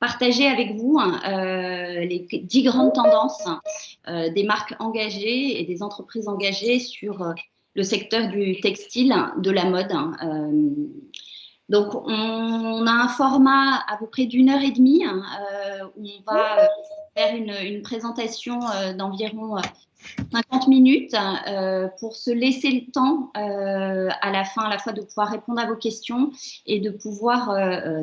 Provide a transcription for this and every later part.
partager avec vous les 10 grandes tendances des marques engagées et des entreprises engagées sur le secteur du textile, de la mode. Donc, on a un format à peu près d'1 h 30 où on va faire une présentation d'environ 50 minutes pour se laisser le temps à la fin, à la fois de pouvoir répondre à vos questions et de pouvoir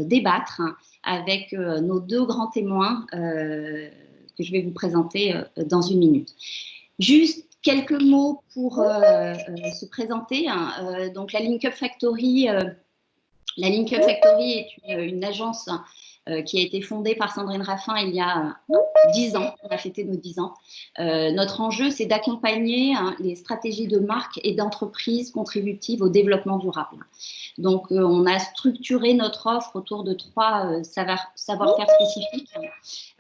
débattre avec nos 2 grands témoins que je vais vous présenter dans 1 minute. Juste quelques mots pour se présenter. Donc, la Link Up Factory est une agence qui a été fondée par Sandrine Raffin il y a 10 ans. On a fêté nos 10 ans. Notre enjeu, c'est d'accompagner les stratégies de marque et d'entreprise contributives au développement durable. Donc, on a structuré notre offre autour de 3 savoir-faire spécifiques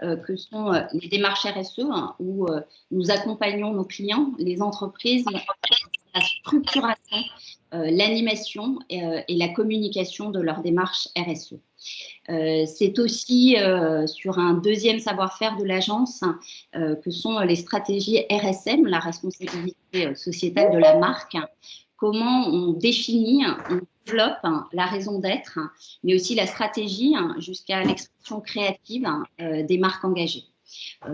que sont les démarches RSE, où nous accompagnons nos clients, les entreprises, la structuration, l'animation et la communication de leur démarche RSE. C'est aussi sur un deuxième savoir-faire de l'agence que sont les stratégies RSM, la responsabilité sociétale de la marque. Comment on définit, on développe la raison d'être, mais aussi la stratégie jusqu'à l'expression créative des marques engagées.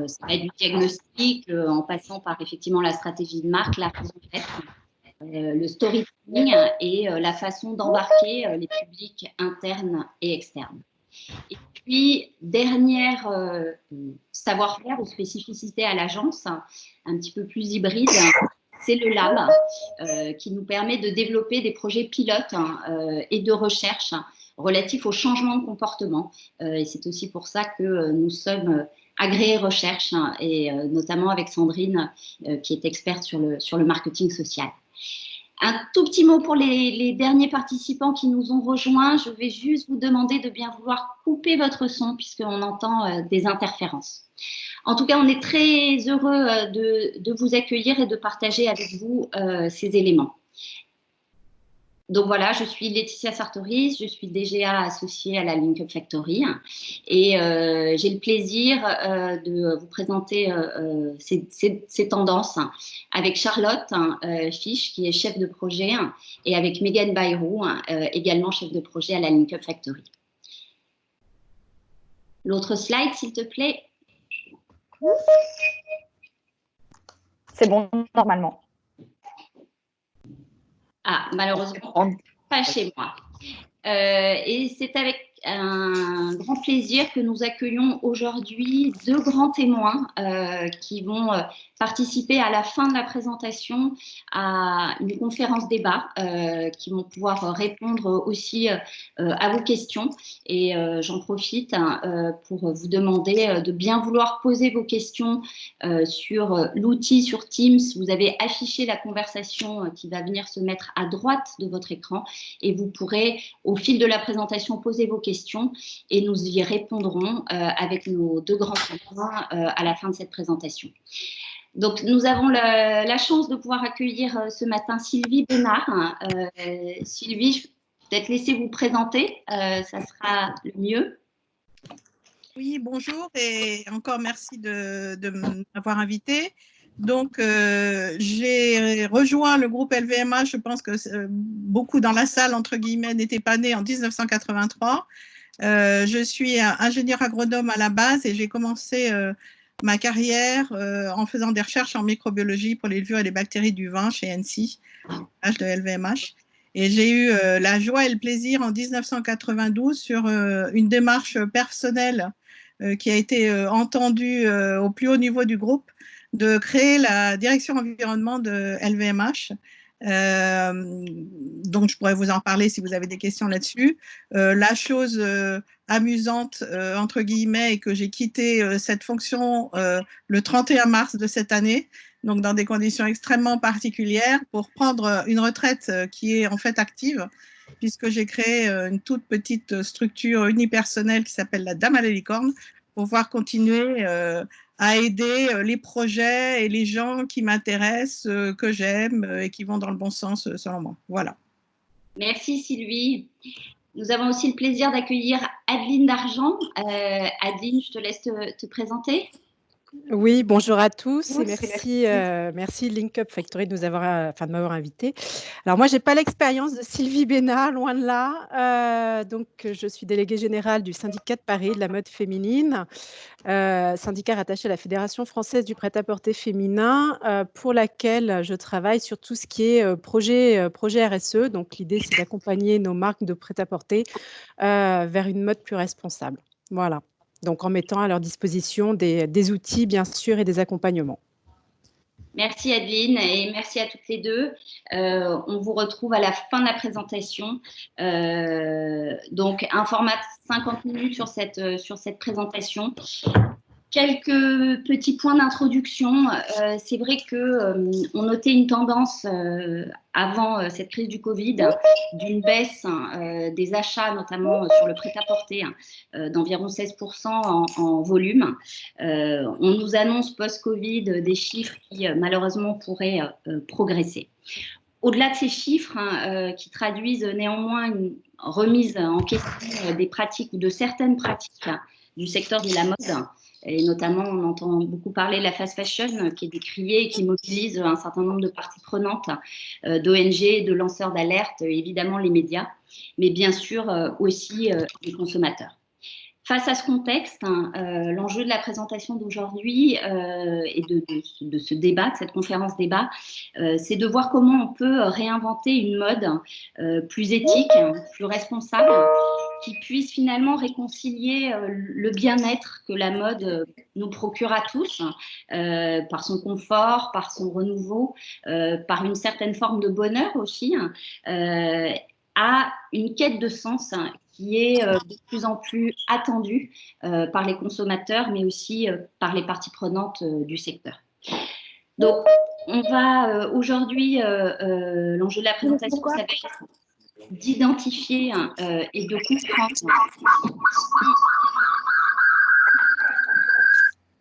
Ça va être du diagnostic en passant par effectivement la stratégie de marque, la raison d'être, le storytelling et la façon d'embarquer les publics internes et externes. Et puis, dernière savoir-faire ou spécificité à l'agence, un petit peu plus hybride, c'est le lab qui nous permet de développer des projets pilotes et de recherche relatifs au changement de comportement. Et c'est aussi pour ça que nous sommes agréés recherche et notamment avec Sandrine qui est experte sur le marketing social. Un tout petit mot pour les derniers participants qui nous ont rejoints. Je vais juste vous demander de bien vouloir couper votre son puisqu'on entend des interférences. En tout cas, on est très heureux de vous accueillir et de partager avec vous ces éléments. Donc voilà, je suis Laetitia Sartoris, je suis DGA associée à la Link Up Factory et j'ai le plaisir de vous présenter ces tendances avec Charlotte Fisch, qui est chef de projet, et avec Megan Bayrou, également chef de projet à la Link Up Factory. L'autre slide, s'il te plaît. C'est bon, normalement. Ah, malheureusement, pas chez moi. Et c'est avec un grand plaisir que nous accueillons aujourd'hui 2 grands témoins qui vont participer à la fin de la présentation à une conférence débat, qui vont pouvoir répondre aussi à vos questions. Et j'en profite pour vous demander de bien vouloir poser vos questions sur l'outil, sur Teams. Vous avez affiché la conversation qui va venir se mettre à droite de votre écran et vous pourrez au fil de la présentation poser vos questions et nous y répondrons avec nos 2 grands témoins à la fin de cette présentation. Donc, nous avons la chance de pouvoir accueillir ce matin Sylvie Bénard. Sylvie, je vais peut-être laisser vous présenter, ça sera le mieux. Oui, bonjour et encore merci de m'avoir invitée. Donc, j'ai rejoint le groupe LVMH, je pense que beaucoup dans la salle, entre guillemets, n'étaient pas nés en 1983. Je suis ingénieure agronome à la base et j'ai commencé ma carrière en faisant des recherches en microbiologie pour les levures et les bactéries du vin chez NC, de LVMH. Et j'ai eu la joie et le plaisir en 1992 sur une démarche personnelle qui a été entendue au plus haut niveau du groupe, de créer la direction environnement de LVMH. Donc, je pourrais vous en parler si vous avez des questions là-dessus. La chose amusante, entre guillemets, est que j'ai quitté cette fonction le 31 mars de cette année, donc dans des conditions extrêmement particulières, pour prendre une retraite qui est en fait active, puisque j'ai créé une toute petite structure unipersonnelle qui s'appelle la Dame à la licorne, pour pouvoir continuer à aider les projets et les gens qui m'intéressent, que j'aime et qui vont dans le bon sens selon moi. Voilà. Merci Sylvie. Nous avons aussi le plaisir d'accueillir Adeline Dargent. Adeline, je te laisse te présenter. Oui, bonjour à tous et merci Link Up Factory de m'avoir invité. Alors moi, j'ai pas l'expérience de Sylvie Bénard, loin de là. Donc, je suis déléguée générale du syndicat de Paris de la mode féminine, syndicat rattaché à la Fédération française du prêt-à-porter féminin, pour laquelle je travaille sur tout ce qui est projet RSE. Donc, l'idée, c'est d'accompagner nos marques de prêt-à-porter vers une mode plus responsable. Voilà. Donc, en mettant à leur disposition des outils, bien sûr, et des accompagnements. Merci Adeline et merci à toutes les deux. On vous retrouve à la fin de la présentation. Donc, un format de 50 minutes sur cette présentation. Quelques petits points d'introduction. C'est vrai qu'on notait une tendance avant cette crise du Covid d'une baisse des achats, notamment sur le prêt-à-porter, d'environ 16% en volume. On nous annonce post-Covid des chiffres qui malheureusement pourraient progresser. Au-delà de ces chiffres qui traduisent néanmoins une remise en question des pratiques ou de certaines pratiques du secteur de la mode, et notamment, on entend beaucoup parler de la fast fashion qui est décriée et qui mobilise un certain nombre de parties prenantes, d'ONG, de lanceurs d'alerte, évidemment les médias, mais bien sûr aussi les consommateurs. Face à ce contexte, l'enjeu de la présentation d'aujourd'hui et de ce débat, de cette conférence débat, c'est de voir comment on peut réinventer une mode plus éthique, plus responsable, qui puisse finalement réconcilier le bien-être que la mode nous procure à tous, par son confort, par son renouveau, par une certaine forme de bonheur aussi, à une quête de sens qui est de plus en plus attendue par les consommateurs, mais aussi par les parties prenantes du secteur. Donc, on va aujourd'hui, l'enjeu de la présentation, ça va être d'identifier et de comprendre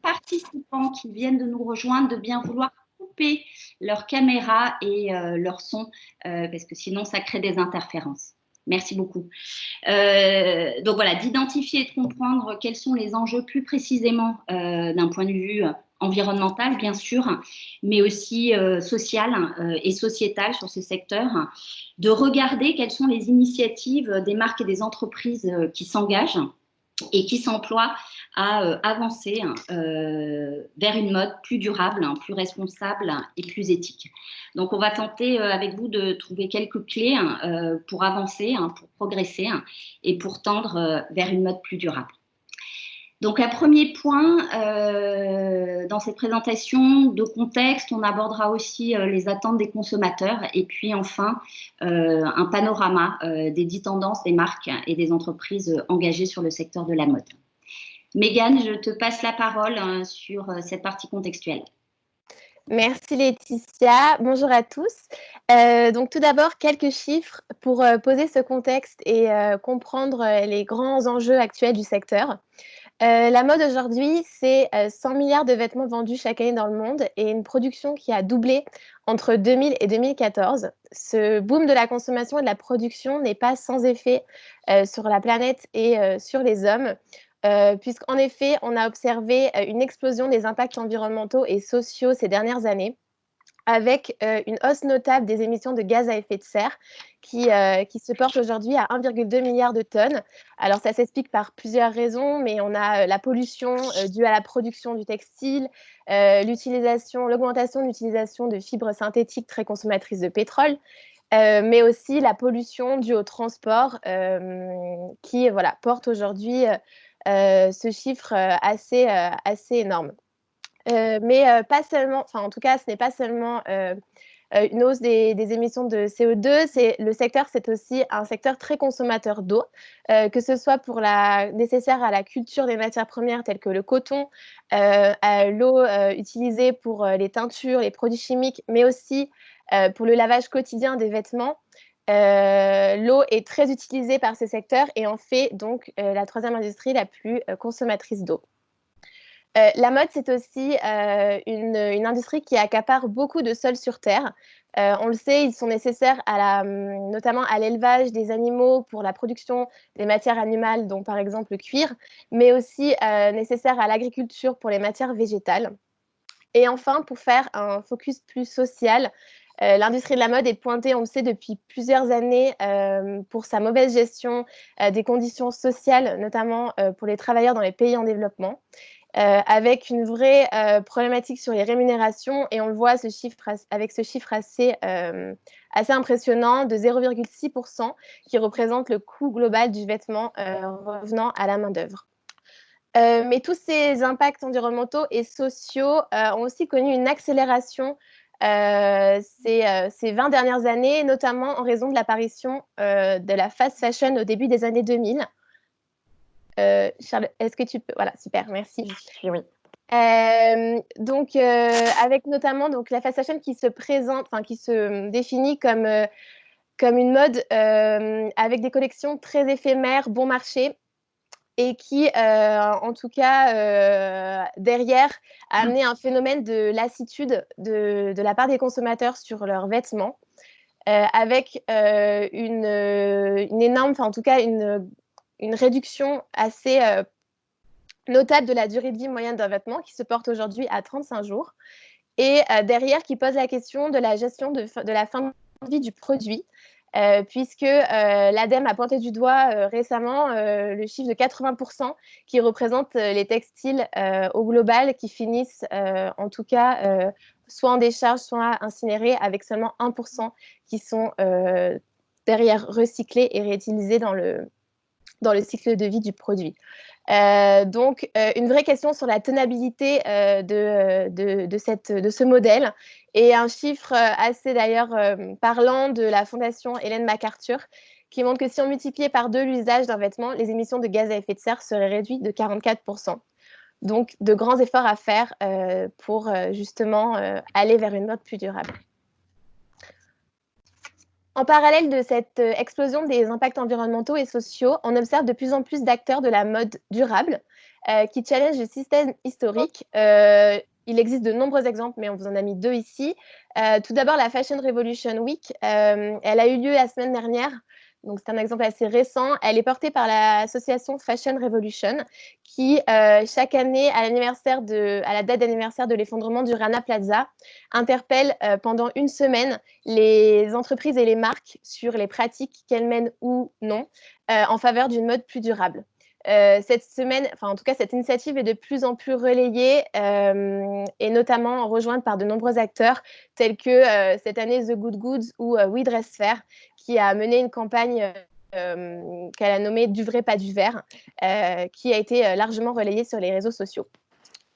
participants qui viennent de nous rejoindre de bien vouloir couper leur caméra et leur son parce que sinon ça crée des interférences. Merci beaucoup. Donc voilà, d'identifier et de comprendre quels sont les enjeux plus précisément d'un point de vue environnemental, bien sûr, mais aussi social et sociétal sur ce secteur, de regarder quelles sont les initiatives des marques et des entreprises qui s'engagent et qui s'emploient à avancer vers une mode plus durable, plus responsable et plus éthique. Donc, on va tenter avec vous de trouver quelques clés pour avancer, pour progresser et pour tendre vers une mode plus durable. Donc, un premier point dans cette présentation de contexte, on abordera aussi les attentes des consommateurs et puis enfin un panorama des 10 tendances des marques et des entreprises engagées sur le secteur de la mode. Mégane, je te passe la parole sur cette partie contextuelle. Merci Laetitia, bonjour à tous. Donc tout d'abord, quelques chiffres pour poser ce contexte et comprendre les grands enjeux actuels du secteur. La mode aujourd'hui, c'est 100 milliards de vêtements vendus chaque année dans le monde et une production qui a doublé entre 2000 et 2014. Ce boom de la consommation et de la production n'est pas sans effet sur la planète et sur les hommes. Puisqu'en effet, on a observé une explosion des impacts environnementaux et sociaux ces dernières années, avec une hausse notable des émissions de gaz à effet de serre qui se porte aujourd'hui à 1,2 milliard de tonnes. Alors, ça s'explique par plusieurs raisons, mais on a la pollution due à la production du textile, l'augmentation de l'utilisation de fibres synthétiques très consommatrices de pétrole, mais aussi la pollution due au transport qui porte aujourd'hui ce chiffre assez énorme. Mais pas seulement, enfin en tout cas, ce n'est pas seulement une hausse des émissions de CO2, le secteur, c'est aussi un secteur très consommateur d'eau, que ce soit pour nécessaire à la culture des matières premières telles que le coton, l'eau utilisée pour les teintures, les produits chimiques, mais aussi pour le lavage quotidien des vêtements. L'eau est très utilisée par ces secteurs et en fait donc la troisième industrie la plus consommatrice d'eau. La mode, c'est aussi une industrie qui accapare beaucoup de sols sur Terre. On le sait, ils sont nécessaires notamment à l'élevage des animaux pour la production des matières animales, dont par exemple le cuir, mais aussi nécessaires à l'agriculture pour les matières végétales. Et enfin, pour faire un focus plus social, l'industrie de la mode est pointée, on le sait, depuis plusieurs années pour sa mauvaise gestion des conditions sociales, notamment pour les travailleurs dans les pays en développement. Avec une vraie problématique sur les rémunérations. Et on le voit avec ce chiffre assez impressionnant de 0,6% qui représente le coût global du vêtement revenant à la main-d'œuvre. Mais tous ces impacts environnementaux et sociaux ont aussi connu une accélération ces 20 dernières années, notamment en raison de l'apparition de la fast fashion au début des années 2000. Charles, est-ce que tu peux... Voilà, super, merci. Oui. Avec notamment la fast fashion qui se définit comme une mode avec des collections très éphémères, bon marché, et qui, en tout cas, derrière, a amené un phénomène de lassitude de la part des consommateurs sur leurs vêtements, avec une énorme, en tout cas, une réduction assez notable de la durée de vie moyenne d'un vêtement qui se porte aujourd'hui à 35 jours. Et derrière, qui pose la question de la gestion de la fin de vie du produit, puisque l'ADEME a pointé du doigt récemment le chiffre de 80% qui représente les textiles au global qui finissent en tout cas soit en décharge, soit incinérés, avec seulement 1% qui sont derrière recyclés et réutilisés dans le cycle de vie du produit. Une vraie question sur la tenabilité de ce modèle, et un chiffre assez d'ailleurs parlant de la fondation Ellen MacArthur qui montre que si on multipliait par 2 l'usage d'un vêtement, les émissions de gaz à effet de serre seraient réduites de 44%. Donc de grands efforts à faire pour justement aller vers une mode plus durable. En parallèle de cette explosion des impacts environnementaux et sociaux, on observe de plus en plus d'acteurs de la mode durable qui challengent le système historique. Il existe de nombreux exemples, mais on vous en a mis 2 ici. Tout d'abord, la Fashion Revolution Week. Elle a eu lieu la semaine dernière. Donc, c'est un exemple assez récent. Elle est portée par l'association Fashion Revolution qui, chaque année, à la date d'anniversaire de l'effondrement du Rana Plaza, interpelle pendant une semaine les entreprises et les marques sur les pratiques qu'elles mènent ou non en faveur d'une mode plus durable. Cette semaine, en tout cas, cette initiative est de plus en plus relayée et notamment rejointe par de nombreux acteurs tels que cette année The Good Goods ou We Dress Fair, qui a mené une campagne qu'elle a nommée Du vrai, pas du vert, qui a été largement relayée sur les réseaux sociaux.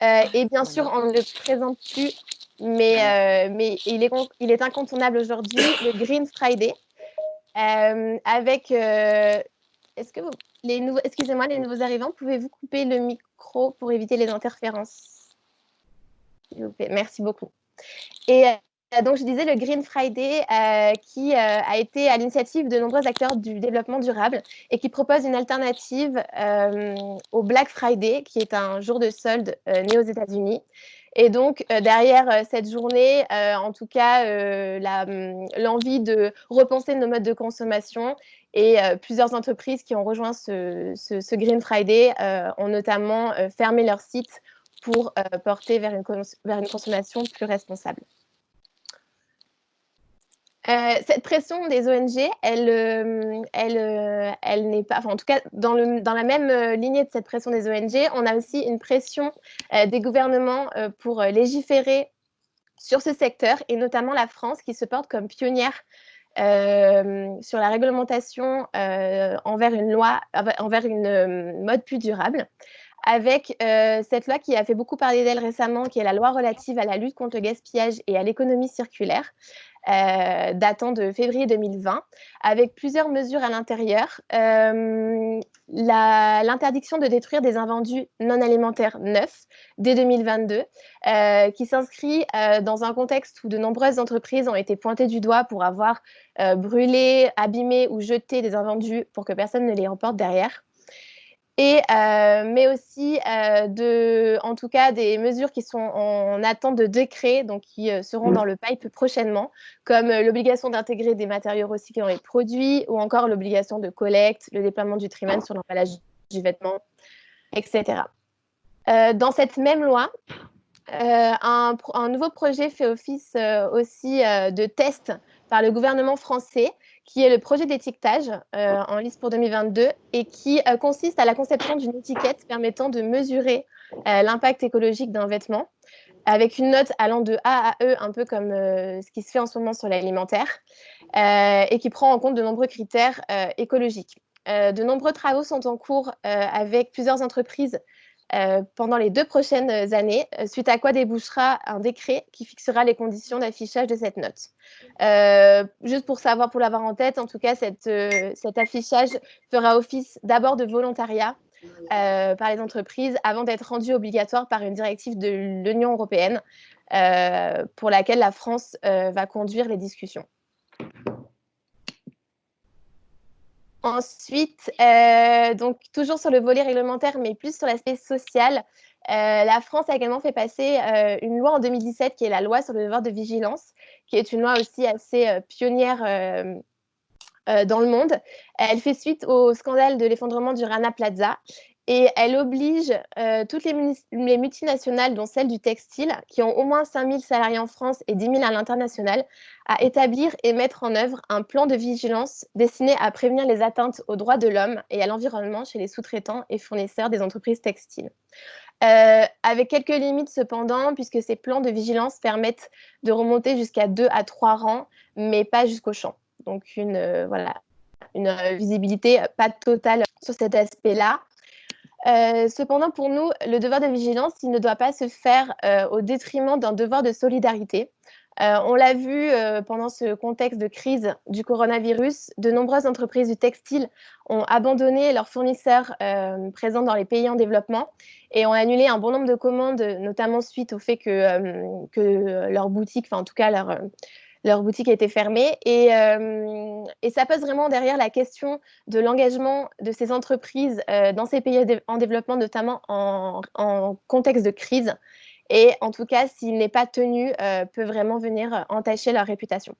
Et bien sûr, on ne le présente plus, mais il est incontournable aujourd'hui, le Green Friday, avec... Excusez-moi, les nouveaux arrivants, pouvez-vous couper le micro pour éviter les interférences? S'il vous plaît, merci beaucoup. Et donc, je disais le Green Friday qui a été à l'initiative de nombreux acteurs du développement durable et qui propose une alternative au Black Friday, qui est un jour de solde né aux États-Unis. Et donc, derrière cette journée, en tout cas, l'envie de repenser nos modes de consommation, et plusieurs entreprises qui ont rejoint ce Green Friday ont notamment fermé leur site pour porter vers une consommation plus responsable. Cette pression des ONG, elle n'est pas, en tout cas, dans la même lignée de cette pression des ONG, on a aussi une pression des gouvernements pour légiférer sur ce secteur, et notamment la France qui se porte comme pionnière sur la réglementation envers une mode plus durable, avec cette loi qui a fait beaucoup parler d'elle récemment, qui est la loi relative à la lutte contre le gaspillage et à l'économie circulaire, datant de février 2020, avec plusieurs mesures à l'intérieur. L'interdiction de détruire des invendus non alimentaires neufs dès 2022, qui s'inscrit dans un contexte où de nombreuses entreprises ont été pointées du doigt pour avoir brûlé, abîmé ou jeté des invendus pour que personne ne les remporte derrière. mais aussi en tout cas des mesures qui sont en attente de décret, donc qui seront dans le pipe prochainement, comme l'obligation d'intégrer des matériaux recyclés dans les produits, ou encore l'obligation de collecte, le déploiement du Triman sur l'emballage du vêtement, etc. Dans cette même loi, un nouveau projet fait office aussi de test par le gouvernement français, qui est le projet d'étiquetage en lice pour 2022 et qui consiste à la conception d'une étiquette permettant de mesurer l'impact écologique d'un vêtement avec une note allant de A à E, un peu comme ce qui se fait en ce moment sur l'alimentaire, et qui prend en compte de nombreux critères écologiques. De nombreux travaux sont en cours avec plusieurs entreprises pendant les 2 prochaines années, suite à quoi débouchera un décret qui fixera les conditions d'affichage de cette note. Juste pour savoir, pour l'avoir en tête, en tout cas, cet affichage fera office d'abord de volontariat par les entreprises avant d'être rendu obligatoire par une directive de l'Union européenne pour laquelle la France va conduire les discussions. Ensuite, donc toujours sur le volet réglementaire, mais plus sur l'aspect social, la France a également fait passer une loi en 2017 qui est la loi sur le devoir de vigilance, qui est une loi aussi assez pionnière dans le monde. Elle fait suite au scandale de l'effondrement du Rana Plaza et elle oblige toutes les multinationales, dont celle du textile, qui ont au moins 5 000 salariés en France et 10 000 à l'international, à établir et mettre en œuvre un plan de vigilance destiné à prévenir les atteintes aux droits de l'homme et à l'environnement chez les sous-traitants et fournisseurs des entreprises textiles. Avec quelques limites cependant, puisque ces plans de vigilance permettent de remonter jusqu'à 2 à 3 rangs, mais pas jusqu'au champ. Donc une visibilité pas totale sur cet aspect-là. Cependant, pour nous, le devoir de vigilance, il ne doit pas se faire au détriment d'un devoir de solidarité. On l'a vu pendant ce contexte de crise du coronavirus, de nombreuses entreprises du textile ont abandonné leurs fournisseurs présents dans les pays en développement et ont annulé un bon nombre de commandes, notamment suite au fait que leur boutique, enfin en tout cas leur boutique a été fermée. Et ça pose vraiment derrière la question de l'engagement de ces entreprises dans ces pays en développement, notamment en contexte de crise. Et en tout cas, s'il n'est pas tenu, peut vraiment venir entacher leur réputation.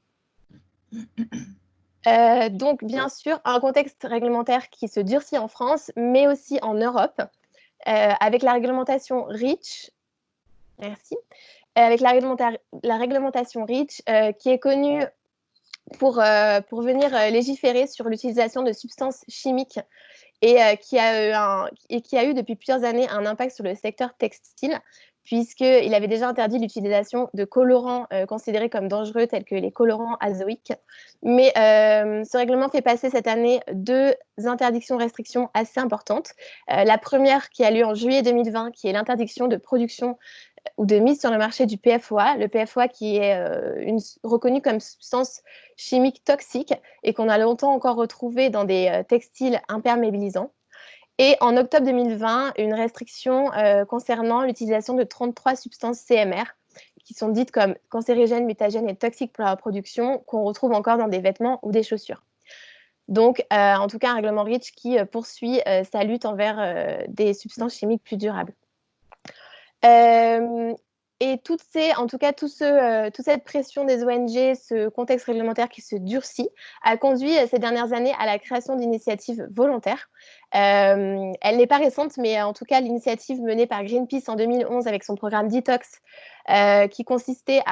Donc, bien sûr, un contexte réglementaire qui se durcit en France, mais aussi en Europe, avec la réglementation REACH. Merci. Avec la réglementation REACH, qui est connue pour venir légiférer sur l'utilisation de substances chimiques et qui a eu depuis plusieurs années un impact sur le secteur textile, puisqu'il avait déjà interdit l'utilisation de colorants considérés comme dangereux, tels que les colorants azoïques. Mais ce règlement fait passer cette année 2 interdictions-restrictions assez importantes. La première qui a lieu en juillet 2020, qui est l'interdiction de production ou de mise sur le marché du PFOA. Le PFOA qui est reconnu comme substance chimique toxique et qu'on a longtemps encore retrouvé dans des textiles imperméabilisants. Et en octobre 2020, une restriction concernant l'utilisation de 33 substances CMR qui sont dites comme cancérigènes, mutagènes et toxiques pour la reproduction, qu'on retrouve encore dans des vêtements ou des chaussures. Donc, en tout cas, un règlement REACH qui poursuit sa lutte envers des substances chimiques plus durables. Et toute cette pression des ONG, ce contexte réglementaire qui se durcit, a conduit ces dernières années à la création d'initiatives volontaires. Elle n'est pas récente, mais en tout cas, l'initiative menée par Greenpeace en 2011 avec son programme Detox, qui consistait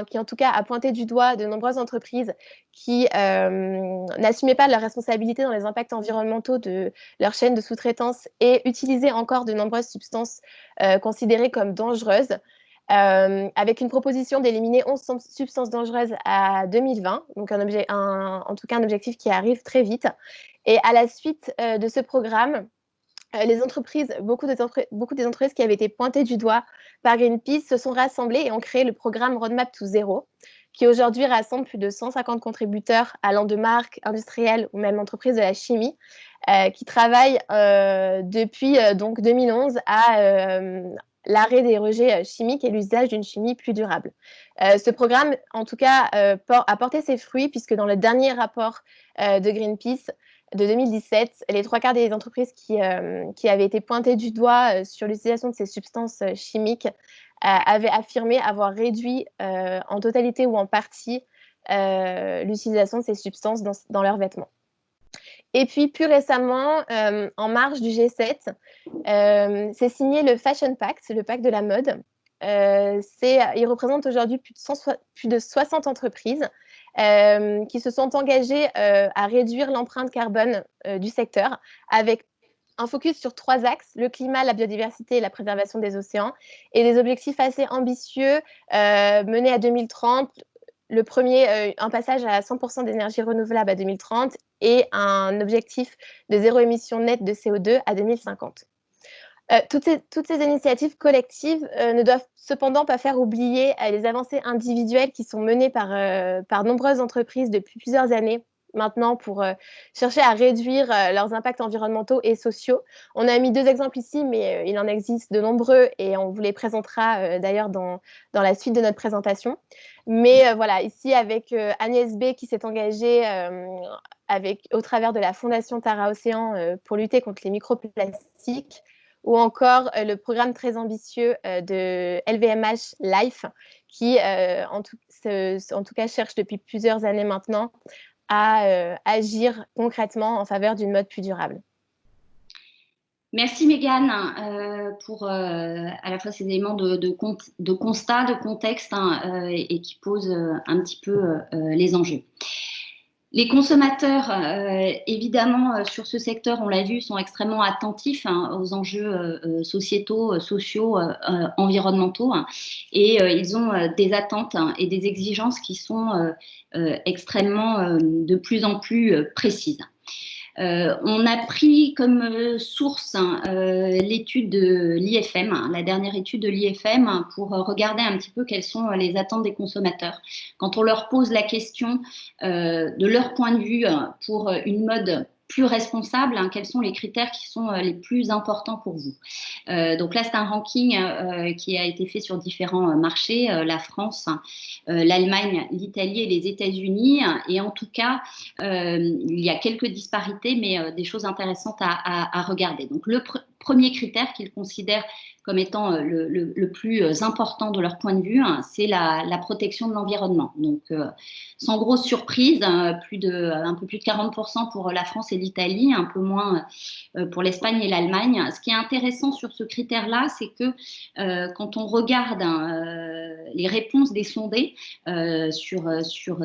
qui en tout cas a pointé du doigt de nombreuses entreprises qui n'assumaient pas leurs responsabilités dans les impacts environnementaux de leur chaîne de sous-traitance et utilisaient encore de nombreuses substances considérées comme dangereuses, avec une proposition d'éliminer 11 substances dangereuses à 2020, donc en tout cas un objectif qui arrive très vite. Et à la suite de ce programme, beaucoup des entreprises qui avaient été pointées du doigt par Greenpeace se sont rassemblées et ont créé le programme Roadmap to Zero, qui aujourd'hui rassemble plus de 150 contributeurs allant de marques, industrielles ou même entreprises de la chimie, qui travaillent depuis donc 2011 à l'arrêt des rejets chimiques et l'usage d'une chimie plus durable. Ce programme, en tout cas, a porté ses fruits puisque dans le dernier rapport de Greenpeace, de 2017, les 3/4 des entreprises qui avaient été pointées du doigt sur l'utilisation de ces substances chimiques avaient affirmé avoir réduit en totalité ou en partie l'utilisation de ces substances dans leurs vêtements. Et puis, plus récemment, en marge du G7, c'est signé le Fashion Pact, le pacte de la mode. Il représente aujourd'hui plus de 60 entreprises qui se sont engagées à réduire l'empreinte carbone du secteur avec un focus sur 3 axes, le climat, la biodiversité et la préservation des océans, et des objectifs assez ambitieux menés à 2030. Le premier, un passage à 100% d'énergie renouvelable à 2030 et un objectif de 0 émission nette de CO2 à 2050. Toutes ces initiatives collectives ne doivent cependant pas faire oublier les avancées individuelles qui sont menées par nombreuses entreprises depuis plusieurs années maintenant pour chercher à réduire leurs impacts environnementaux et sociaux. On a mis 2 exemples ici, mais il en existe de nombreux et on vous les présentera d'ailleurs dans la suite de notre présentation. Mais voilà, ici avec Agnès B qui s'est engagée au travers de la Fondation Tara Océan pour lutter contre les microplastiques, ou encore le programme très ambitieux de LVMH Life qui, en tout cas, cherche depuis plusieurs années maintenant à agir concrètement en faveur d'une mode plus durable. Merci Mégane pour à la fois ces éléments de constat, de contexte et qui posent un petit peu les enjeux. Les consommateurs, évidemment, sur ce secteur, on l'a vu, sont extrêmement attentifs aux enjeux sociétaux, sociaux, environnementaux, et ils ont des attentes et des exigences qui sont extrêmement de plus en plus précises. On a pris comme source l'étude de l'IFM, la dernière étude de l'IFM, pour regarder un petit peu quelles sont les attentes des consommateurs. Quand on leur pose la question de leur point de vue pour une mode plus responsable, quels sont les critères qui sont les plus importants pour vous. Donc là, c'est un ranking qui a été fait sur différents marchés, la France, l'Allemagne, l'Italie et les États-Unis. Et en tout cas, il y a quelques disparités, mais des choses intéressantes à regarder. Donc le premier critère qu'ils considèrent comme étant le plus important de leur point de vue, c'est la protection de l'environnement. Donc, sans grosse surprise, un peu plus de 40% pour la France et l'Italie, un peu moins pour l'Espagne et l'Allemagne. Ce qui est intéressant sur ce critère-là, c'est que quand on regarde les réponses des sondés sur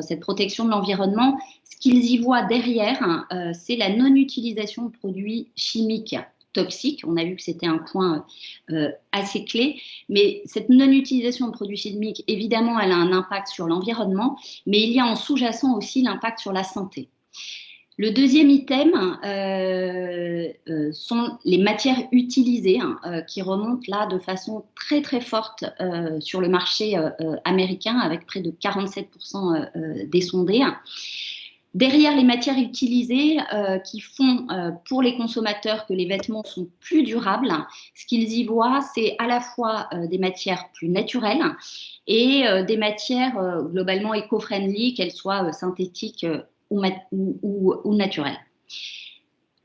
cette protection de l'environnement, ce qu'ils y voient derrière, c'est la non-utilisation de produits chimiques toxiques. On a vu que c'était un point assez clé, mais cette non-utilisation de produits chimiques, évidemment, elle a un impact sur l'environnement, mais il y a en sous-jacent aussi l'impact sur la santé. Le deuxième item sont les matières utilisées qui remontent là de façon très très forte sur le marché américain avec près de 47% des sondés. Derrière les matières utilisées qui font pour les consommateurs que les vêtements sont plus durables, ce qu'ils y voient, c'est à la fois des matières plus naturelles et des matières globalement éco-friendly, qu'elles soient synthétiques ou naturelles.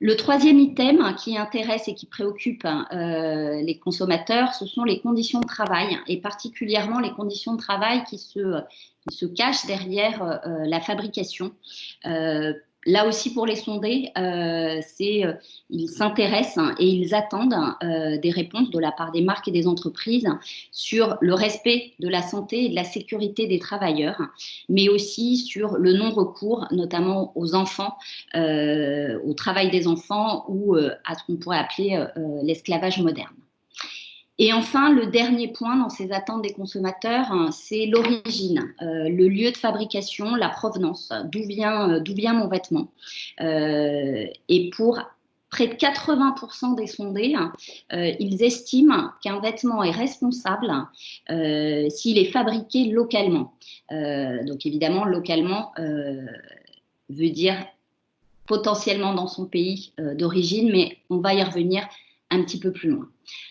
Le troisième item qui intéresse et qui préoccupe les consommateurs, ce sont les conditions de travail, et particulièrement les conditions de travail qui se cachent derrière la fabrication. Là aussi, pour les sondés, ils s'intéressent et ils attendent des réponses de la part des marques et des entreprises sur le respect de la santé et de la sécurité des travailleurs, mais aussi sur le non-recours, notamment aux enfants, au travail des enfants ou à ce qu'on pourrait appeler l'esclavage moderne. Et enfin, le dernier point dans ces attentes des consommateurs, c'est l'origine, le lieu de fabrication, la provenance, d'où vient mon vêtement. Et pour près de 80% des sondés, ils estiment qu'un vêtement est responsable s'il est fabriqué localement. Donc évidemment, localement veut dire potentiellement dans son pays d'origine, mais on va y revenir un petit peu plus loin.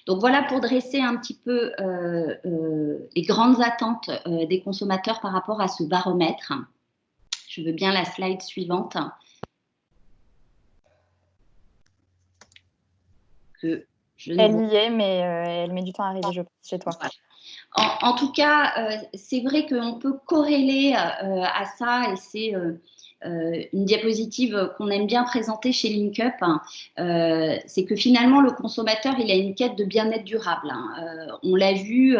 Donc voilà pour dresser un petit peu les grandes attentes des consommateurs par rapport à ce baromètre. Je veux bien la slide suivante. que je ne Elle vois y est, mais elle met du temps à arriver, je pense, chez toi. pas. En tout cas, c'est vrai qu'on peut corréler à ça, et c'est une diapositive qu'on aime bien présenter chez LinkUp, c'est que finalement le consommateur, il a une quête de bien-être durable. On l'a vu,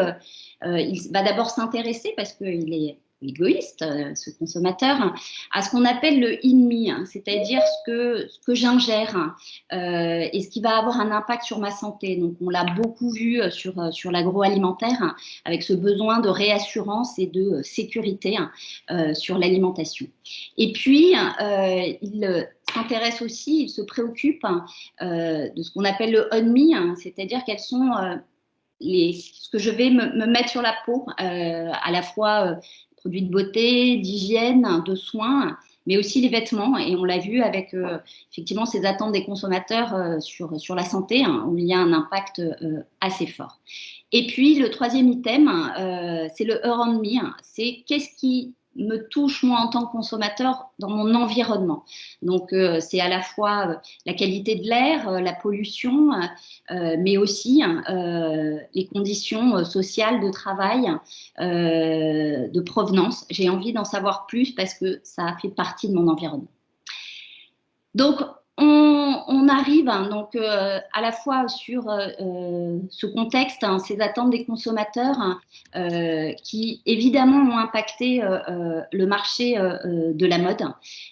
il va d'abord s'intéresser, parce qu'il est égoïste, ce consommateur, à ce qu'on appelle le in-me, c'est-à-dire ce que j'ingère et ce qui va avoir un impact sur ma santé. Donc on l'a beaucoup vu sur l'agroalimentaire, avec ce besoin de réassurance et de sécurité sur l'alimentation. Et puis, il s'intéresse aussi, il se préoccupe de ce qu'on appelle le on-me, c'est-à-dire quels sont ce que je vais me mettre sur la peau, à la fois produits de beauté, d'hygiène, de soins, mais aussi les vêtements. Et on l'a vu avec effectivement ces attentes des consommateurs sur la santé, où il y a un impact assez fort. Et puis le troisième item, c'est le Her on Me, c'est qu'est-ce qui me touche moi en tant que consommateur dans mon environnement. Donc c'est à la fois la qualité de l'air, la pollution, mais aussi les conditions sociales de travail, de provenance. J'ai envie d'en savoir plus parce que ça fait partie de mon environnement. Donc on arrive donc à la fois sur ce contexte, ces attentes des consommateurs qui évidemment ont impacté le marché de la mode.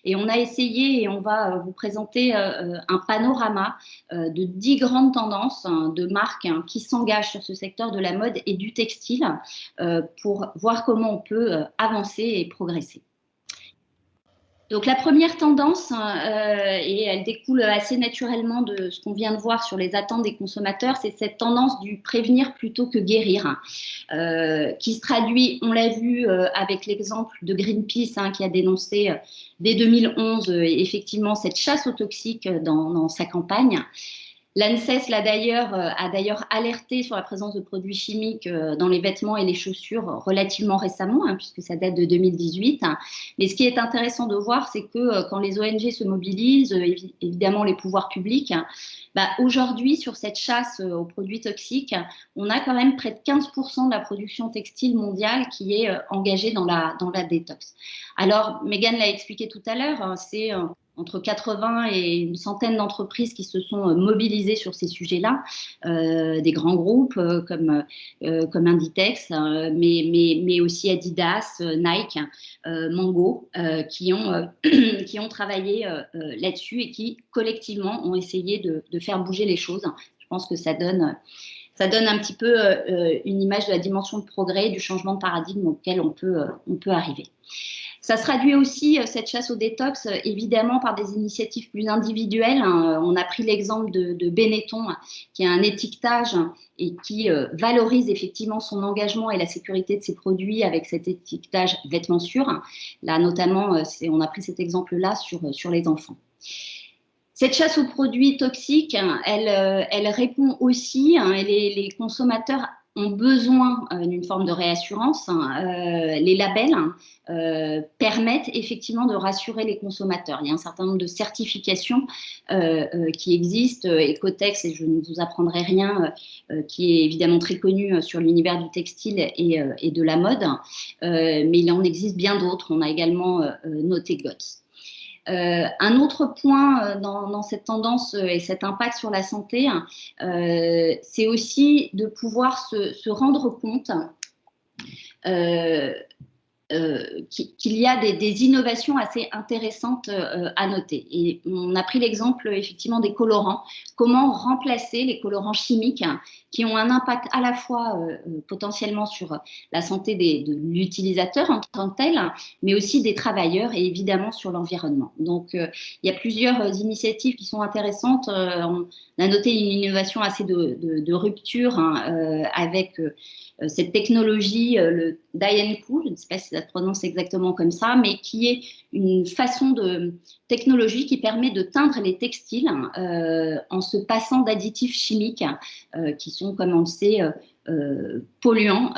Et on a essayé, et on va vous présenter un panorama de 10 grandes tendances de marques qui s'engagent sur ce secteur de la mode et du textile pour voir comment on peut avancer et progresser. Donc la première tendance, et elle découle assez naturellement de ce qu'on vient de voir sur les attentes des consommateurs, c'est cette tendance du prévenir plutôt que guérir, qui se traduit, on l'a vu avec l'exemple de Greenpeace, qui a dénoncé dès 2011 effectivement cette chasse aux toxiques dans sa campagne. L'ANSES a d'ailleurs alerté sur la présence de produits chimiques dans les vêtements et les chaussures relativement récemment, puisque ça date de 2018. Mais ce qui est intéressant de voir, c'est que quand les ONG se mobilisent, évidemment les pouvoirs publics, aujourd'hui, sur cette chasse aux produits toxiques, on a quand même près de 15% de la production textile mondiale qui est engagée dans la détox. Alors, Megan l'a expliqué tout à l'heure, c'est entre 80 et une centaine d'entreprises qui se sont mobilisées sur ces sujets-là, des grands groupes comme Inditex, mais aussi Adidas, Nike, Mango, qui ont travaillé là-dessus et qui collectivement ont essayé de faire bouger les choses. Je pense que ça donne un petit peu une image de la dimension de progrès, du changement de paradigme auquel on peut arriver. Ça se traduit aussi, cette chasse au détox, évidemment par des initiatives plus individuelles. On a pris l'exemple de Benetton, qui a un étiquetage et qui valorise effectivement son engagement et la sécurité de ses produits avec cet étiquetage vêtements sûrs. Là, notamment, on a pris cet exemple-là sur les enfants. Cette chasse aux produits toxiques, elle répond aussi, et les consommateurs ont besoin d'une forme de réassurance. Les labels permettent effectivement de rassurer les consommateurs. Il y a un certain nombre de certifications qui existent, Ecotex, et je ne vous apprendrai rien, qui est évidemment très connu sur l'univers du textile et de la mode, mais il en existe bien d'autres. On a également noté GOTS. Un autre point dans cette tendance et cet impact sur la santé, c'est aussi de pouvoir se rendre compte qu'il y a des innovations assez intéressantes à noter. Et on a pris l'exemple effectivement des colorants. Comment remplacer les colorants chimiques qui ont un impact à la fois potentiellement sur la santé de l'utilisateur en tant que tel, mais aussi des travailleurs et évidemment sur l'environnement. Donc il y a plusieurs initiatives qui sont intéressantes. On a noté une innovation assez de rupture avec cette technologie, le dye and cool, je ne sais pas si ça se prononce exactement comme ça, mais qui est une façon de technologie qui permet de teindre les textiles en se passant d'additifs chimiques qui sont, comme on le sait, polluants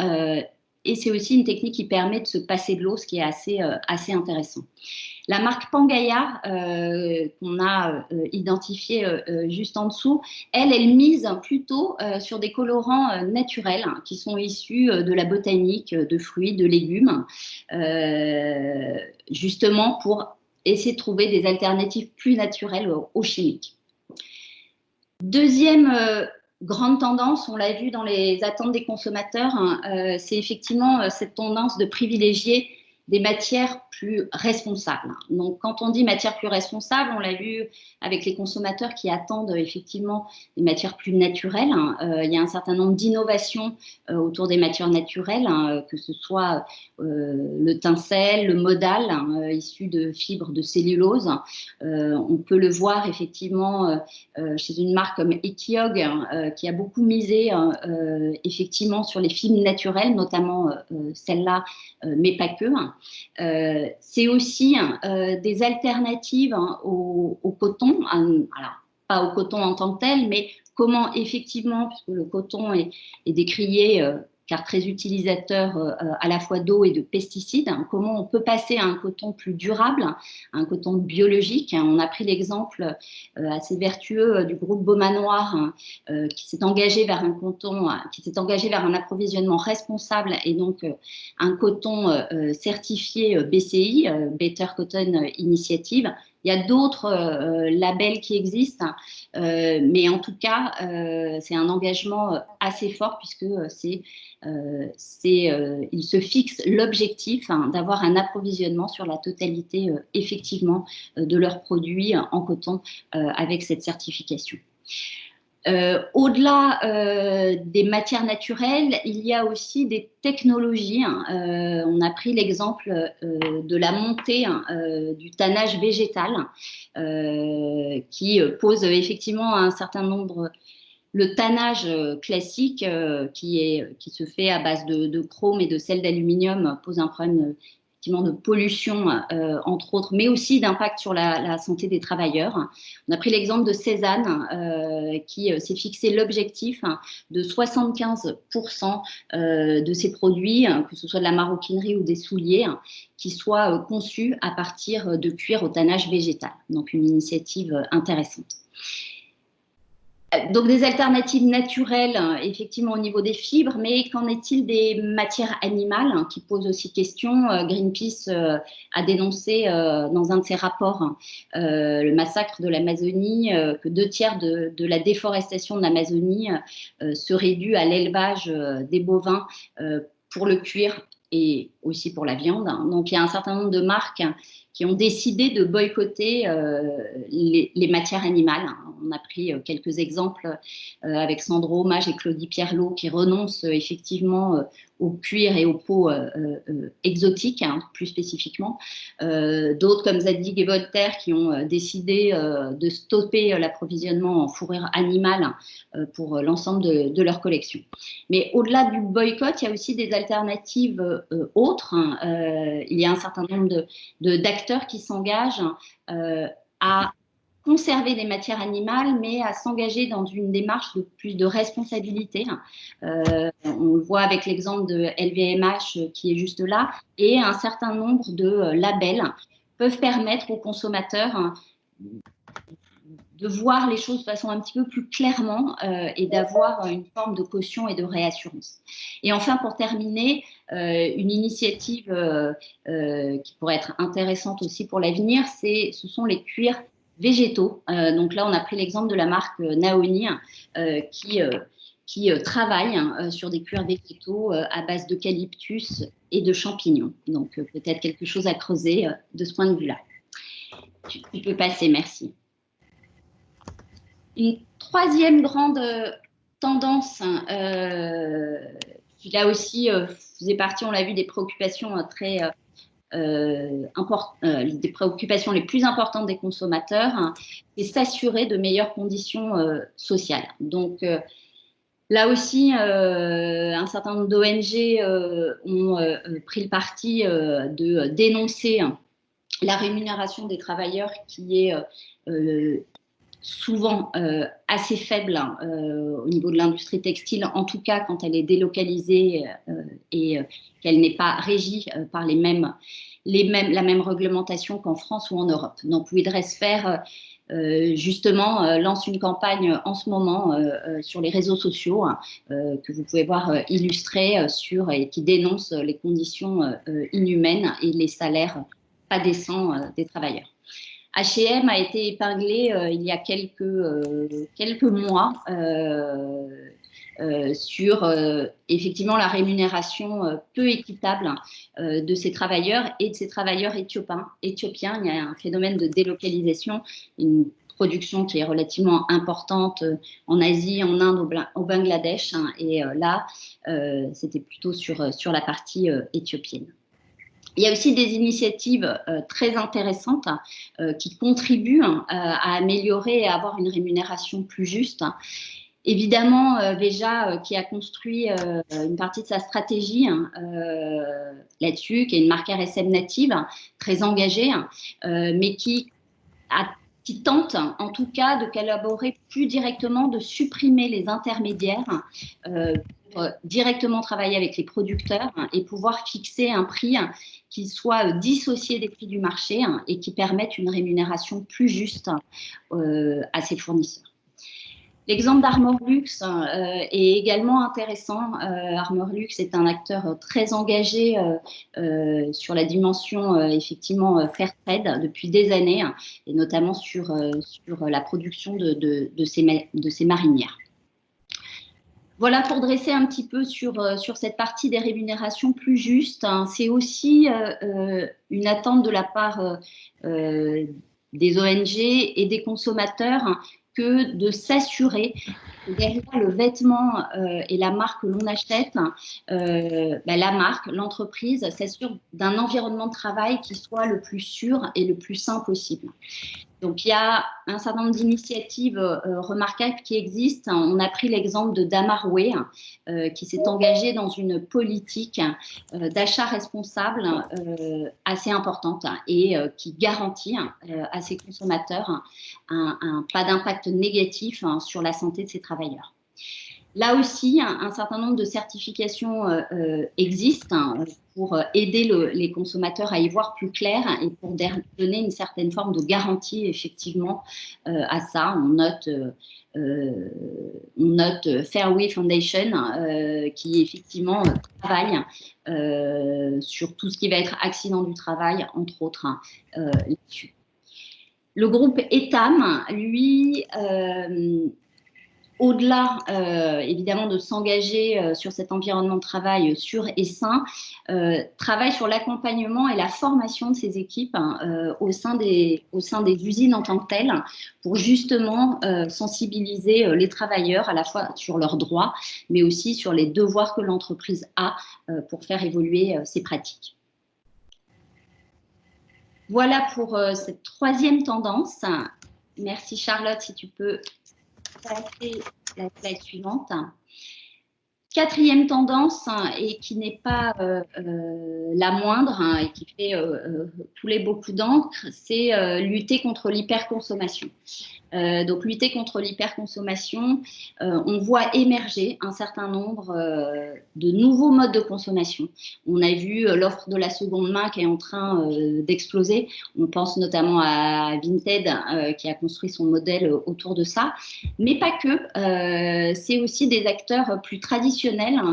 et c'est aussi une technique qui permet de se passer de l'eau, ce qui est assez intéressant. La marque Pangaia, qu'on a identifiée juste en dessous, elle mise plutôt sur des colorants naturels qui sont issus de la botanique, de fruits, de légumes, justement pour essayer de trouver des alternatives plus naturelles aux chimiques. Deuxième grande tendance, on l'a vu dans les attentes des consommateurs, c'est effectivement cette tendance de privilégier des matières plus responsables. Donc, quand on dit matières plus responsables, on l'a vu avec les consommateurs qui attendent effectivement des matières plus naturelles. Il y a un certain nombre d'innovations autour des matières naturelles, que ce soit le tencel, le modal, issu de fibres de cellulose. On peut le voir effectivement chez une marque comme Ekiog, qui a beaucoup misé effectivement sur les fibres naturelles, notamment celle-là, mais pas que. C'est aussi des alternatives au coton, alors pas au coton en tant que tel, mais comment effectivement, puisque le coton est décrié car très utilisateur à la fois d'eau et de pesticides, comment on peut passer à un coton plus durable, un coton biologique. On a pris l'exemple assez vertueux du groupe Beaumanoir qui s'est engagé vers un coton, qui s'est engagé vers un approvisionnement responsable et donc un coton certifié BCI, Better Cotton Initiative. Il y a d'autres labels qui existent, mais en tout cas, c'est un engagement assez fort puisque il se fixe l'objectif d'avoir un approvisionnement sur la totalité, effectivement, de leurs produits en coton avec cette certification. Au-delà des matières naturelles, il y a aussi des technologies. On a pris l'exemple de la montée du tannage végétal qui pose effectivement un certain nombre. Le tannage classique qui se fait à base de chrome et de sel d'aluminium pose un problème de pollution, entre autres, mais aussi d'impact sur la santé des travailleurs. On a pris l'exemple de Cézanne qui s'est fixé l'objectif de 75% de ses produits, que ce soit de la maroquinerie ou des souliers, qui soient conçus à partir de cuir au tannage végétal. Donc une initiative intéressante. Donc des alternatives naturelles, effectivement, au niveau des fibres, mais qu'en est-il des matières animales qui posent aussi question? Greenpeace a dénoncé dans un de ses rapports le massacre de l'Amazonie, que 2/3 de la déforestation de l'Amazonie serait due à l'élevage des bovins pour le cuir et aussi pour la viande. Donc il y a un certain nombre de marques qui ont décidé de boycotter les matières animales. On a pris quelques exemples avec Sandro Hommage et Claudie Pierlot qui renoncent effectivement au cuir et aux peaux exotiques, plus spécifiquement. D'autres comme Zadig et Voltaire qui ont décidé de stopper l'approvisionnement en fourrure animale pour l'ensemble de leur collection. Mais au-delà du boycott, il y a aussi des alternatives autres. Il y a un certain nombre d'acteurs qui s'engagent à conserver des matières animales, mais à s'engager dans une démarche de plus de responsabilité. On le voit avec l'exemple de LVMH qui est juste là, et un certain nombre de labels peuvent permettre aux consommateurs de voir les choses de façon un petit peu plus clairement et d'avoir une forme de caution et de réassurance. Et enfin, pour terminer, une initiative qui pourrait être intéressante aussi pour l'avenir, ce sont les cuirs végétaux. Donc là, on a pris l'exemple de la marque Naoni qui travaille sur des cuirs végétaux à base d'eucalyptus et de champignons. Donc peut-être quelque chose à creuser de ce point de vue-là. Tu peux passer, merci. Une troisième grande tendance, qui là aussi faisait partie, on l'a vu, des préoccupations très des préoccupations les plus importantes des consommateurs, c'est s'assurer de meilleures conditions sociales. Donc là aussi, un certain nombre d'ONG ont pris le parti de dénoncer la rémunération des travailleurs qui est souvent assez faible au niveau de l'industrie textile, en tout cas quand elle est délocalisée et qu'elle n'est pas régie par la même réglementation qu'en France ou en Europe. Donc Widresfer justement lance une campagne en ce moment sur les réseaux sociaux que vous pouvez voir illustrée et qui dénonce les conditions inhumaines et les salaires pas décents des travailleurs. H&M a été épinglé il y a quelques mois sur effectivement la rémunération peu équitable de ces travailleurs et de ces travailleurs éthiopiens. Il y a un phénomène de délocalisation, une production qui est relativement importante en Asie, en Inde, au Bangladesh, et là, c'était plutôt sur la partie éthiopienne. Il y a aussi des initiatives très intéressantes qui contribuent à améliorer et à avoir une rémunération plus juste. Évidemment, Veja qui a construit une partie de sa stratégie là-dessus, qui est une marque RSM native, très engagée, mais qui tente en tout cas de collaborer plus directement, de supprimer les intermédiaires pour directement travailler avec les producteurs et pouvoir fixer un prix qui soit dissocié des prix du marché et qui permette une rémunération plus juste à ses fournisseurs. L'exemple d'Armorlux est également intéressant. Armorlux est un acteur très engagé sur la dimension effectivement fair trade depuis des années, et notamment sur la production de ces marinières. Voilà pour dresser un petit peu sur cette partie des rémunérations plus justes. C'est aussi une attente de la part des ONG et des consommateurs que de s'assurer que derrière le vêtement et la marque que l'on achète, la marque, l'entreprise s'assure d'un environnement de travail qui soit le plus sûr et le plus sain possible. Donc, il y a un certain nombre d'initiatives remarquables qui existent. On a pris l'exemple de Damarway, qui s'est engagé dans une politique d'achat responsable assez importante et qui garantit à ses consommateurs pas d'impact négatif sur la santé de ses travailleurs. Là aussi, un certain nombre de certifications existent pour aider les consommateurs à y voir plus clair et pour donner une certaine forme de garantie effectivement à ça. On note Fairway Foundation qui effectivement travaille sur tout ce qui va être accident du travail, entre autres, là-dessus. Le groupe Etam, lui, au-delà évidemment de s'engager sur cet environnement de travail sûr et sain, travaille sur l'accompagnement et la formation de ses équipes au sein des usines en tant que telles, pour justement sensibiliser les travailleurs à la fois sur leurs droits, mais aussi sur les devoirs que l'entreprise a pour faire évoluer ses pratiques. Voilà pour cette troisième tendance. Merci Charlotte, si tu peux passer la slide suivante. Quatrième tendance, et qui n'est pas la moindre et qui fait couler beaucoup d'encre, c'est lutter contre l'hyperconsommation. Donc, lutter contre l'hyperconsommation, on voit émerger un certain nombre de nouveaux modes de consommation. On a vu l'offre de la seconde main qui est en train d'exploser. On pense notamment à Vinted qui a construit son modèle autour de ça. Mais pas que. C'est aussi des acteurs plus traditionnels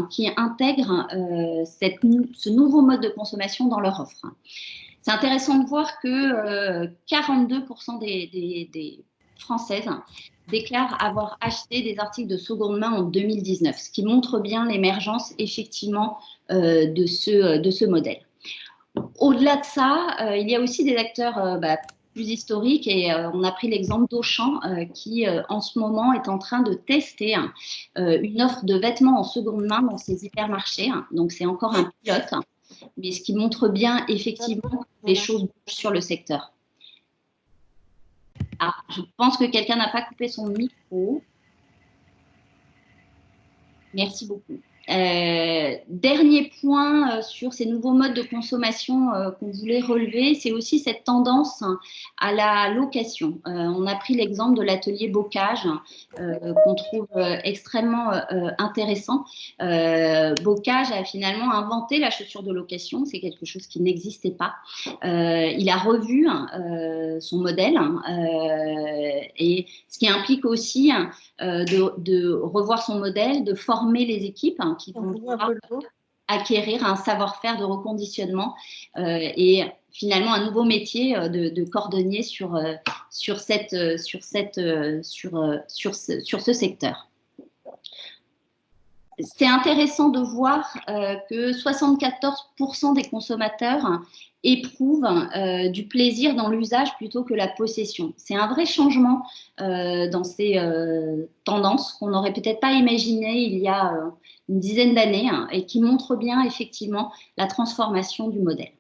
qui intègrent ce nouveau mode de consommation dans leur offre. C'est intéressant de voir que 42% des Françaises déclarent avoir acheté des articles de seconde main en 2019, ce qui montre bien l'émergence effectivement de ce modèle. Au-delà de ça, il y a aussi des acteurs plus historiques et on a pris l'exemple d'Auchan qui en ce moment est en train de tester une offre de vêtements en seconde main dans ses hypermarchés. Donc c'est encore un pilote, mais ce qui montre bien effectivement les choses bougent sur le secteur. Ah, je pense que quelqu'un n'a pas coupé son micro. Merci beaucoup. Dernier point sur ces nouveaux modes de consommation qu'on voulait relever, c'est aussi cette tendance à la location. On a pris l'exemple de l'atelier Bocage qu'on trouve extrêmement intéressant. Bocage a finalement inventé la chaussure de location, c'est quelque chose qui n'existait pas. Il a revu son modèle et ce qui implique aussi de revoir son modèle, de former les équipes qui vont pouvoir acquérir un savoir-faire de reconditionnement et finalement un nouveau métier de cordonnier sur ce secteur. C'est intéressant de voir que 74% des consommateurs éprouvent du plaisir dans l'usage plutôt que la possession. C'est un vrai changement dans ces tendances qu'on n'aurait peut-être pas imaginé il y a une dizaine d'années et qui montre bien effectivement la transformation du modèle.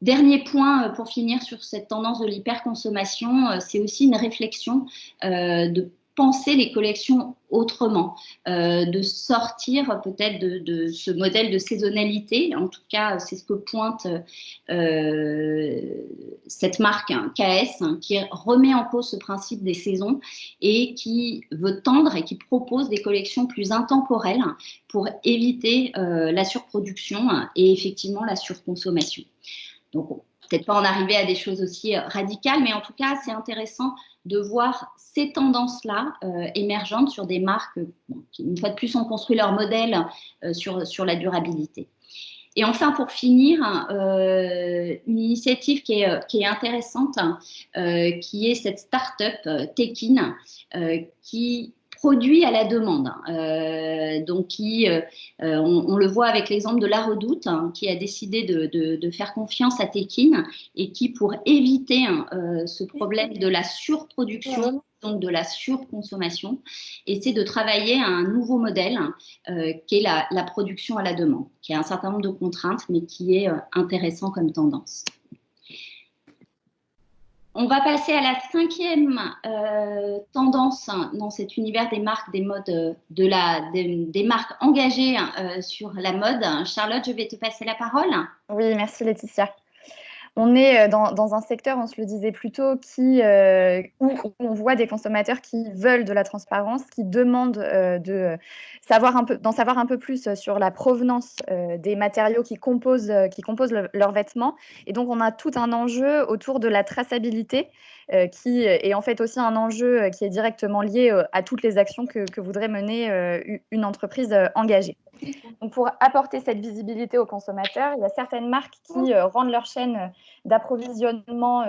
Dernier point pour finir sur cette tendance de l'hyperconsommation, c'est aussi une réflexion de penser les collections autrement, de sortir peut-être de ce modèle de saisonnalité. En tout cas, c'est ce que pointe cette marque KS qui remet en cause ce principe des saisons et qui veut tendre et qui propose des collections plus intemporelles pour éviter la surproduction et effectivement la surconsommation. Donc, peut-être pas en arriver à des choses aussi radicales, mais en tout cas, c'est intéressant de voir ces tendances-là émergentes sur des marques qui, une fois de plus, ont construit leur modèle sur la durabilité. Et enfin, pour finir, une initiative qui est intéressante, qui est cette start-up Tekin, qui produit à la demande. Donc, on le voit avec l'exemple de La Redoute, qui a décidé de faire confiance à Tekin et qui, pour éviter ce problème de la surproduction, donc de la surconsommation, essaie de travailler à un nouveau modèle qui est la production à la demande, qui a un certain nombre de contraintes, mais qui est intéressant comme tendance. On va passer à la cinquième tendance dans cet univers des marques, des modes, des marques engagées sur la mode. Charlotte, je vais te passer la parole. Oui, merci Laetitia. On est dans un secteur, on se le disait plus tôt, où on voit des consommateurs qui veulent de la transparence, qui demandent d'en savoir un peu plus sur la provenance des matériaux qui composent leurs vêtements. Et donc, on a tout un enjeu autour de la traçabilité, qui est en fait aussi un enjeu qui est directement lié à toutes les actions que voudrait mener une entreprise engagée. Donc, pour apporter cette visibilité aux consommateurs, il y a certaines marques qui rendent leur chaîne d'approvisionnement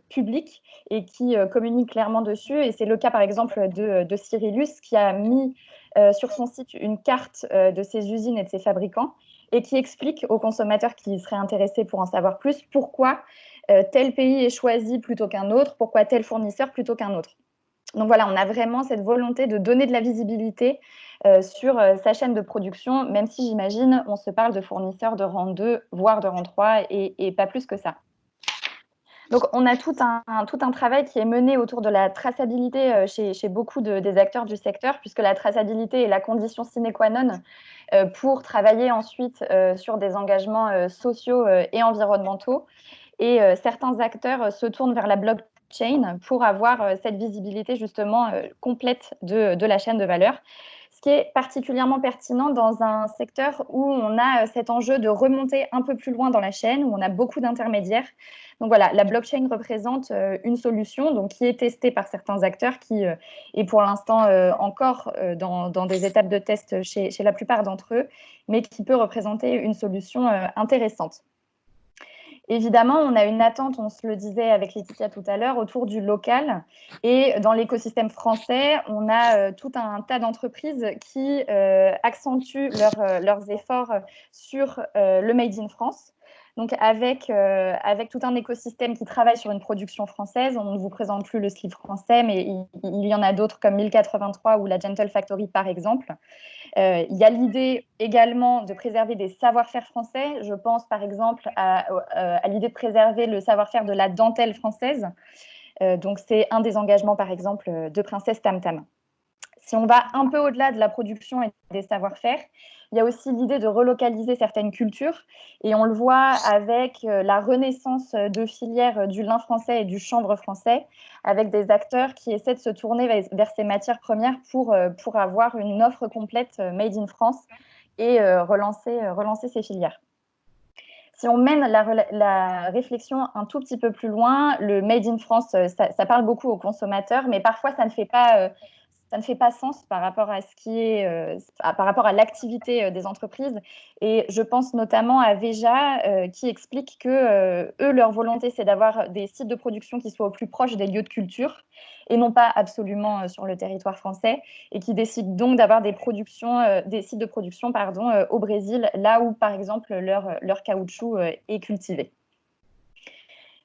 publique et qui communiquent clairement dessus. Et c'est le cas, par exemple, de Cyrillus, qui a mis sur son site une carte de ses usines et de ses fabricants et qui explique aux consommateurs qui seraient intéressés pour en savoir plus pourquoi tel pays est choisi plutôt qu'un autre, pourquoi tel fournisseur plutôt qu'un autre. Donc voilà, on a vraiment cette volonté de donner de la visibilité sur sa chaîne de production, même si j'imagine on se parle de fournisseurs de rang 2, voire de rang 3 et pas plus que ça. Donc on a tout un travail qui est mené autour de la traçabilité chez beaucoup des acteurs du secteur, puisque la traçabilité est la condition sine qua non pour travailler ensuite sur des engagements sociaux et environnementaux. Et certains acteurs se tournent vers la blockchain pour avoir cette visibilité justement complète de la chaîne de valeur. Ce qui est particulièrement pertinent dans un secteur où on a cet enjeu de remonter un peu plus loin dans la chaîne, où on a beaucoup d'intermédiaires. Donc voilà, la blockchain représente une solution donc, qui est testée par certains acteurs, qui est pour l'instant encore dans des étapes de test chez la plupart d'entre eux, mais qui peut représenter une solution intéressante. Évidemment, on a une attente, on se le disait avec Laetitia tout à l'heure, autour du local. Et dans l'écosystème français, on a tout un tas d'entreprises qui accentuent leurs efforts sur le Made in France. Donc, avec tout un écosystème qui travaille sur une production française, on ne vous présente plus le slip français, mais il y en a d'autres comme 1083 ou la Gentle Factory, par exemple. Il y a l'idée également de préserver des savoir-faire français. Je pense par exemple à l'idée de préserver le savoir-faire de la dentelle française. Donc c'est un des engagements par exemple de Princesse Tam Tam. Si on va un peu au-delà de la production et des savoir-faire, il y a aussi l'idée de relocaliser certaines cultures. Et on le voit avec la renaissance de filières du lin français et du chanvre français, avec des acteurs qui essaient de se tourner vers ces matières premières pour avoir une offre complète made in France et relancer ces filières. Si on mène la réflexion un tout petit peu plus loin, le Made in France, ça parle beaucoup aux consommateurs, mais parfois ça ne fait pas sens par rapport à ce qui est, par rapport à l'activité des entreprises. Et je pense notamment à Veja, qui explique que eux, leur volonté, c'est d'avoir des sites de production qui soient au plus proche des lieux de culture et non pas absolument sur le territoire français, et qui décident donc d'avoir des sites de production au Brésil, là où, par exemple, leur caoutchouc est cultivé.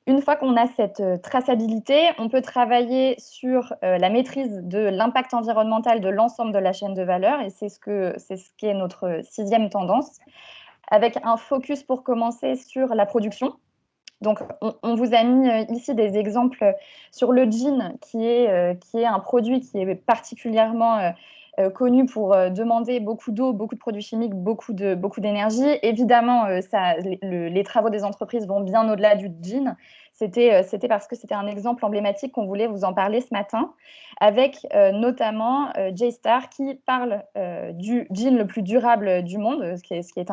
Une fois qu'on a cette traçabilité, on peut travailler sur la maîtrise de l'impact environnemental de l'ensemble de la chaîne de valeur, et c'est ce qui est notre 6e tendance, avec un focus pour commencer sur la production. Donc, on vous a mis ici des exemples sur le gin, qui est un produit qui est particulièrement connu pour demander beaucoup d'eau, beaucoup de produits chimiques, beaucoup d'énergie. Évidemment, les travaux des entreprises vont bien au-delà du gin. C'était parce que c'était un exemple emblématique qu'on voulait vous en parler ce matin, avec notamment J-Star qui parle du gin le plus durable du monde, ce qui est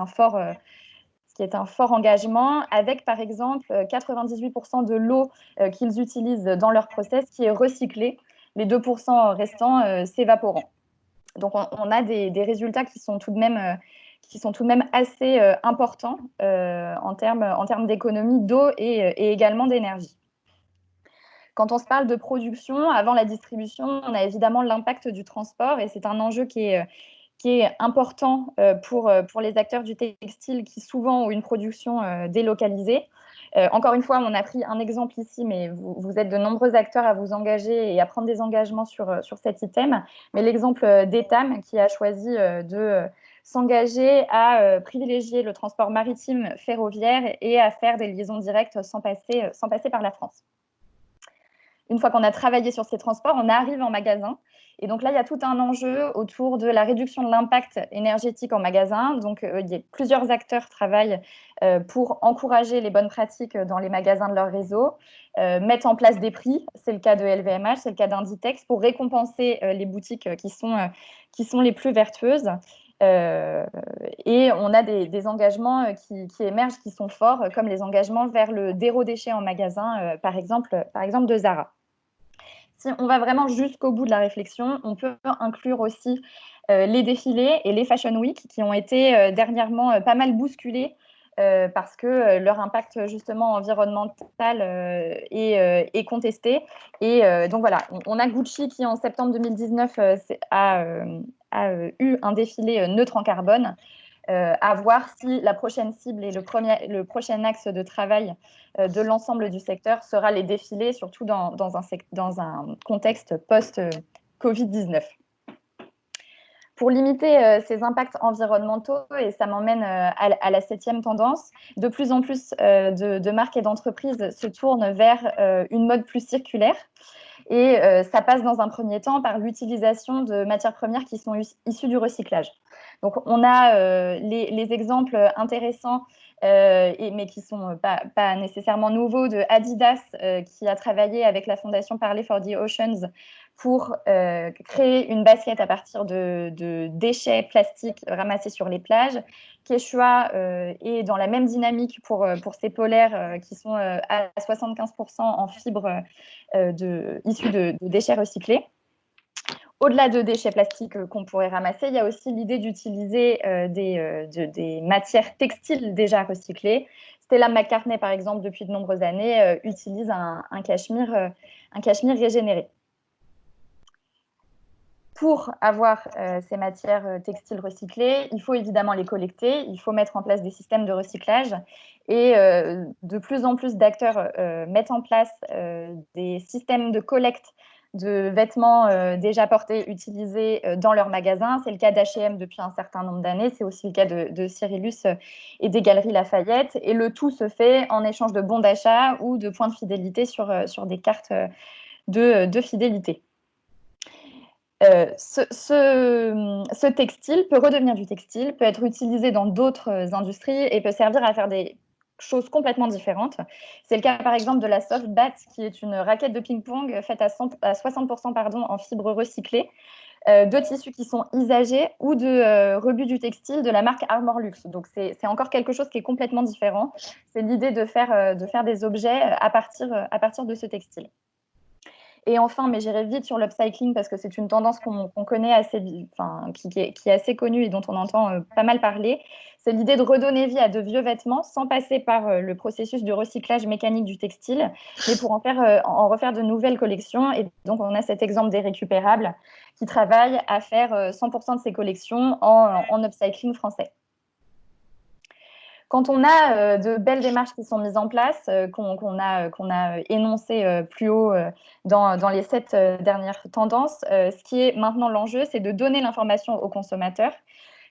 un fort engagement, avec par exemple 98% de l'eau qu'ils utilisent dans leur process qui est recyclée, les 2% restants s'évaporant. Donc on a des résultats qui sont tout de même assez importants en termes d'économie d'eau et également d'énergie. Quand on se parle de production, avant la distribution, on a évidemment l'impact du transport, et c'est un enjeu qui est important pour les acteurs du textile qui souvent ont une production délocalisée. Encore une fois, on a pris un exemple ici, mais vous êtes de nombreux acteurs à vous engager et à prendre des engagements sur cet item. Mais l'exemple d'Etam qui a choisi de s'engager à privilégier le transport maritime ferroviaire et à faire des liaisons directes sans passer par la France. Une fois qu'on a travaillé sur ces transports, on arrive en magasin. Et donc là, il y a tout un enjeu autour de la réduction de l'impact énergétique en magasin. Donc, plusieurs acteurs travaillent pour encourager les bonnes pratiques dans les magasins de leur réseau, mettre en place des prix, c'est le cas de LVMH, c'est le cas d'Inditex, pour récompenser les boutiques qui sont les plus vertueuses. Et on a des engagements qui émergent, qui sont forts, comme les engagements vers le zéro déchet en magasin, par exemple de Zara. Si on va vraiment jusqu'au bout de la réflexion, on peut inclure aussi les défilés et les Fashion Week qui ont été dernièrement pas mal bousculés parce que leur impact justement environnemental est contesté. Et donc voilà, on a Gucci qui en septembre 2019 a eu un défilé neutre en carbone. À voir si la prochaine cible et le prochain axe de travail de l'ensemble du secteur sera les défilés, surtout dans un contexte post-Covid-19. Pour limiter ces impacts environnementaux, et ça m'emmène à la 7e tendance, de plus en plus de marques et d'entreprises se tournent vers une mode plus circulaire. Et ça passe dans un premier temps par l'utilisation de matières premières qui sont issues du recyclage. Donc, on a les exemples intéressants, mais qui ne sont pas nécessairement nouveaux, de Adidas qui a travaillé avec la fondation Parley for the Oceans pour créer une basket à partir de déchets plastiques ramassés sur les plages. Quechua est dans la même dynamique pour ces polaires qui sont à 75% en fibres issus de déchets recyclés. Au-delà de déchets plastiques qu'on pourrait ramasser, il y a aussi l'idée d'utiliser des matières textiles déjà recyclées. Stella McCartney, par exemple, depuis de nombreuses années, utilise un cachemire régénéré. Pour avoir ces matières textiles recyclées, il faut évidemment les collecter, il faut mettre en place des systèmes de recyclage, et de plus en plus d'acteurs mettent en place des systèmes de collecte de vêtements déjà portés, utilisés dans leurs magasins. C'est le cas d'H&M depuis un certain nombre d'années, c'est aussi le cas de Cyrillus et des Galeries Lafayette, et le tout se fait en échange de bons d'achat ou de points de fidélité sur des cartes de fidélité. Ce textile peut redevenir du textile, peut être utilisé dans d'autres industries et peut servir à faire des choses complètement différentes. C'est le cas par exemple de la Soft Bat, qui est une raquette de ping-pong faite à 60% en fibres recyclées, de tissus qui sont usagés ou de rebut du textile de la marque Armor Luxe. Donc c'est encore quelque chose qui est complètement différent. C'est l'idée de faire des objets à partir de ce textile. Et enfin, mais j'irai vite sur l'upcycling parce que c'est une tendance qu'on connaît assez, qui est assez connue et dont on entend pas mal parler. C'est l'idée de redonner vie à de vieux vêtements sans passer par le processus de recyclage mécanique du textile, mais pour en refaire de nouvelles collections. Et donc, on a cet exemple des récupérables qui travaillent à faire 100% de ces collections en upcycling français. Quand on a de belles démarches qui sont mises en place, qu'on a énoncées plus haut dans les 7 dernières tendances, ce qui est maintenant l'enjeu, c'est de donner l'information aux consommateurs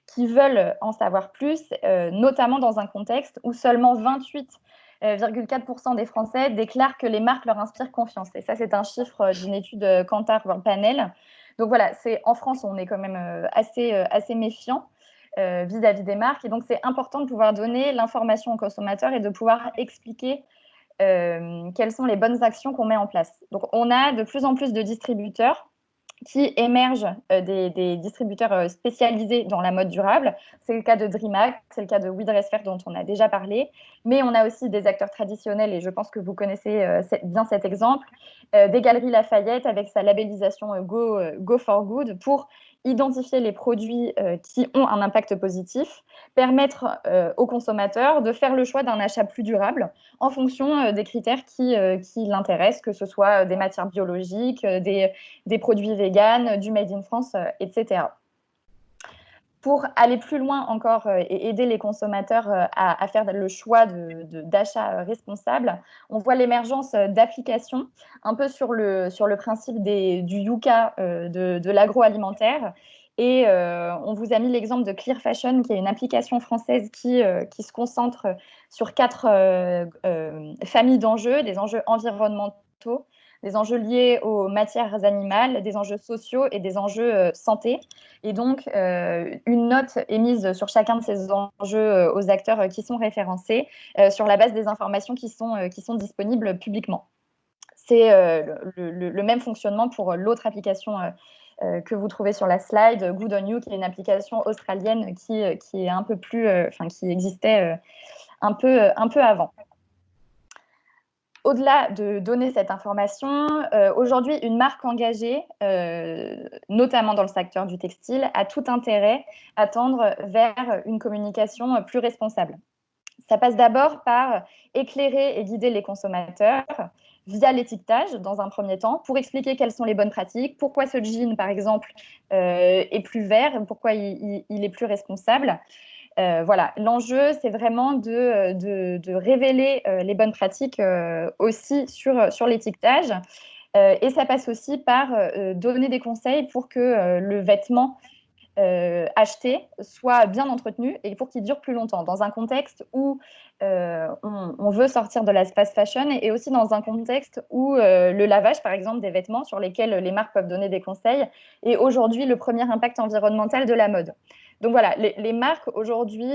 qui veulent en savoir plus, notamment dans un contexte où seulement 28,4% des Français déclarent que les marques leur inspirent confiance. Et ça, c'est un chiffre d'une étude Kantar Panel. Donc voilà, en France, on est quand même assez méfiant vis-à-vis des marques. Et donc, c'est important de pouvoir donner l'information aux consommateurs et de pouvoir expliquer quelles sont les bonnes actions qu'on met en place. Donc, on a de plus en plus de distributeurs qui émergent, des distributeurs spécialisés dans la mode durable. C'est le cas de DreamHack, c'est le cas de We Dress Fair dont on a déjà parlé, mais on a aussi des acteurs traditionnels, et je pense que vous connaissez bien cet exemple, des Galeries Lafayette avec sa labellisation Go for Good pour identifier les produits qui ont un impact positif, permettre aux consommateurs de faire le choix d'un achat plus durable en fonction des critères qui l'intéressent, que ce soit des matières biologiques, des produits véganes, du Made in France, etc. Pour aller plus loin encore et aider les consommateurs à faire le choix d'achats responsables, on voit l'émergence d'applications un peu sur le principe du Yuka de l'agroalimentaire. Et on vous a mis l'exemple de Clear Fashion, qui est une application française qui se concentre sur 4 familles d'enjeux, des enjeux environnementaux, des enjeux liés aux matières animales, des enjeux sociaux et des enjeux santé. Et donc, une note est mise sur chacun de ces enjeux aux acteurs qui sont référencés sur la base des informations qui sont disponibles publiquement. C'est le même fonctionnement pour l'autre application que vous trouvez sur la slide, Good On You, qui est une application australienne qui est un peu plus, qui existait un peu avant. Au-delà de donner cette information, aujourd'hui, une marque engagée, notamment dans le secteur du textile, a tout intérêt à tendre vers une communication plus responsable. Ça passe d'abord par éclairer et guider les consommateurs via l'étiquetage, dans un premier temps, pour expliquer quelles sont les bonnes pratiques, pourquoi ce jean, par exemple, est plus vert, pourquoi il est plus responsable. Voilà, l'enjeu, c'est vraiment de révéler les bonnes pratiques aussi sur l'étiquetage. Et ça passe aussi par donner des conseils pour que le vêtement acheté soit bien entretenu et pour qu'il dure plus longtemps, dans un contexte où on veut sortir de la fast fashion et aussi dans un contexte où le lavage, par exemple, des vêtements sur lesquels les marques peuvent donner des conseils est aujourd'hui le premier impact environnemental de la mode. Donc voilà, les marques aujourd'hui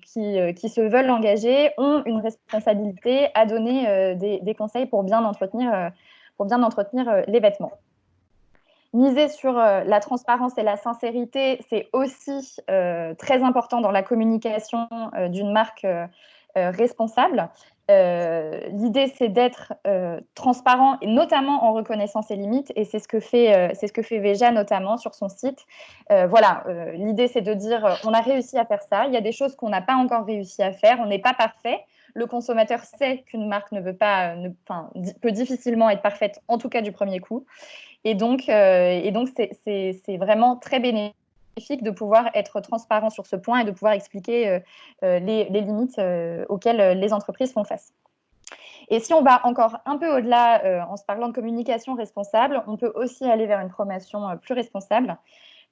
qui se veulent engager ont une responsabilité à donner des conseils pour bien entretenir les vêtements. Miser sur la transparence et la sincérité, c'est aussi très important dans la communication d'une marque responsable. L'idée, c'est d'être transparent, et notamment en reconnaissant ses limites, et c'est ce que fait Veja notamment sur son site. Voilà, l'idée, c'est de dire on a réussi à faire ça, il y a des choses qu'on n'a pas encore réussi à faire, on n'est pas parfait. Le consommateur sait qu'une marque peut difficilement être parfaite, en tout cas du premier coup. Et donc, c'est vraiment très bénéfique de pouvoir être transparent sur ce point et de pouvoir expliquer les limites auxquelles les entreprises font face. Et si on va encore un peu au-delà, en se parlant de communication responsable, on peut aussi aller vers une promotion plus responsable.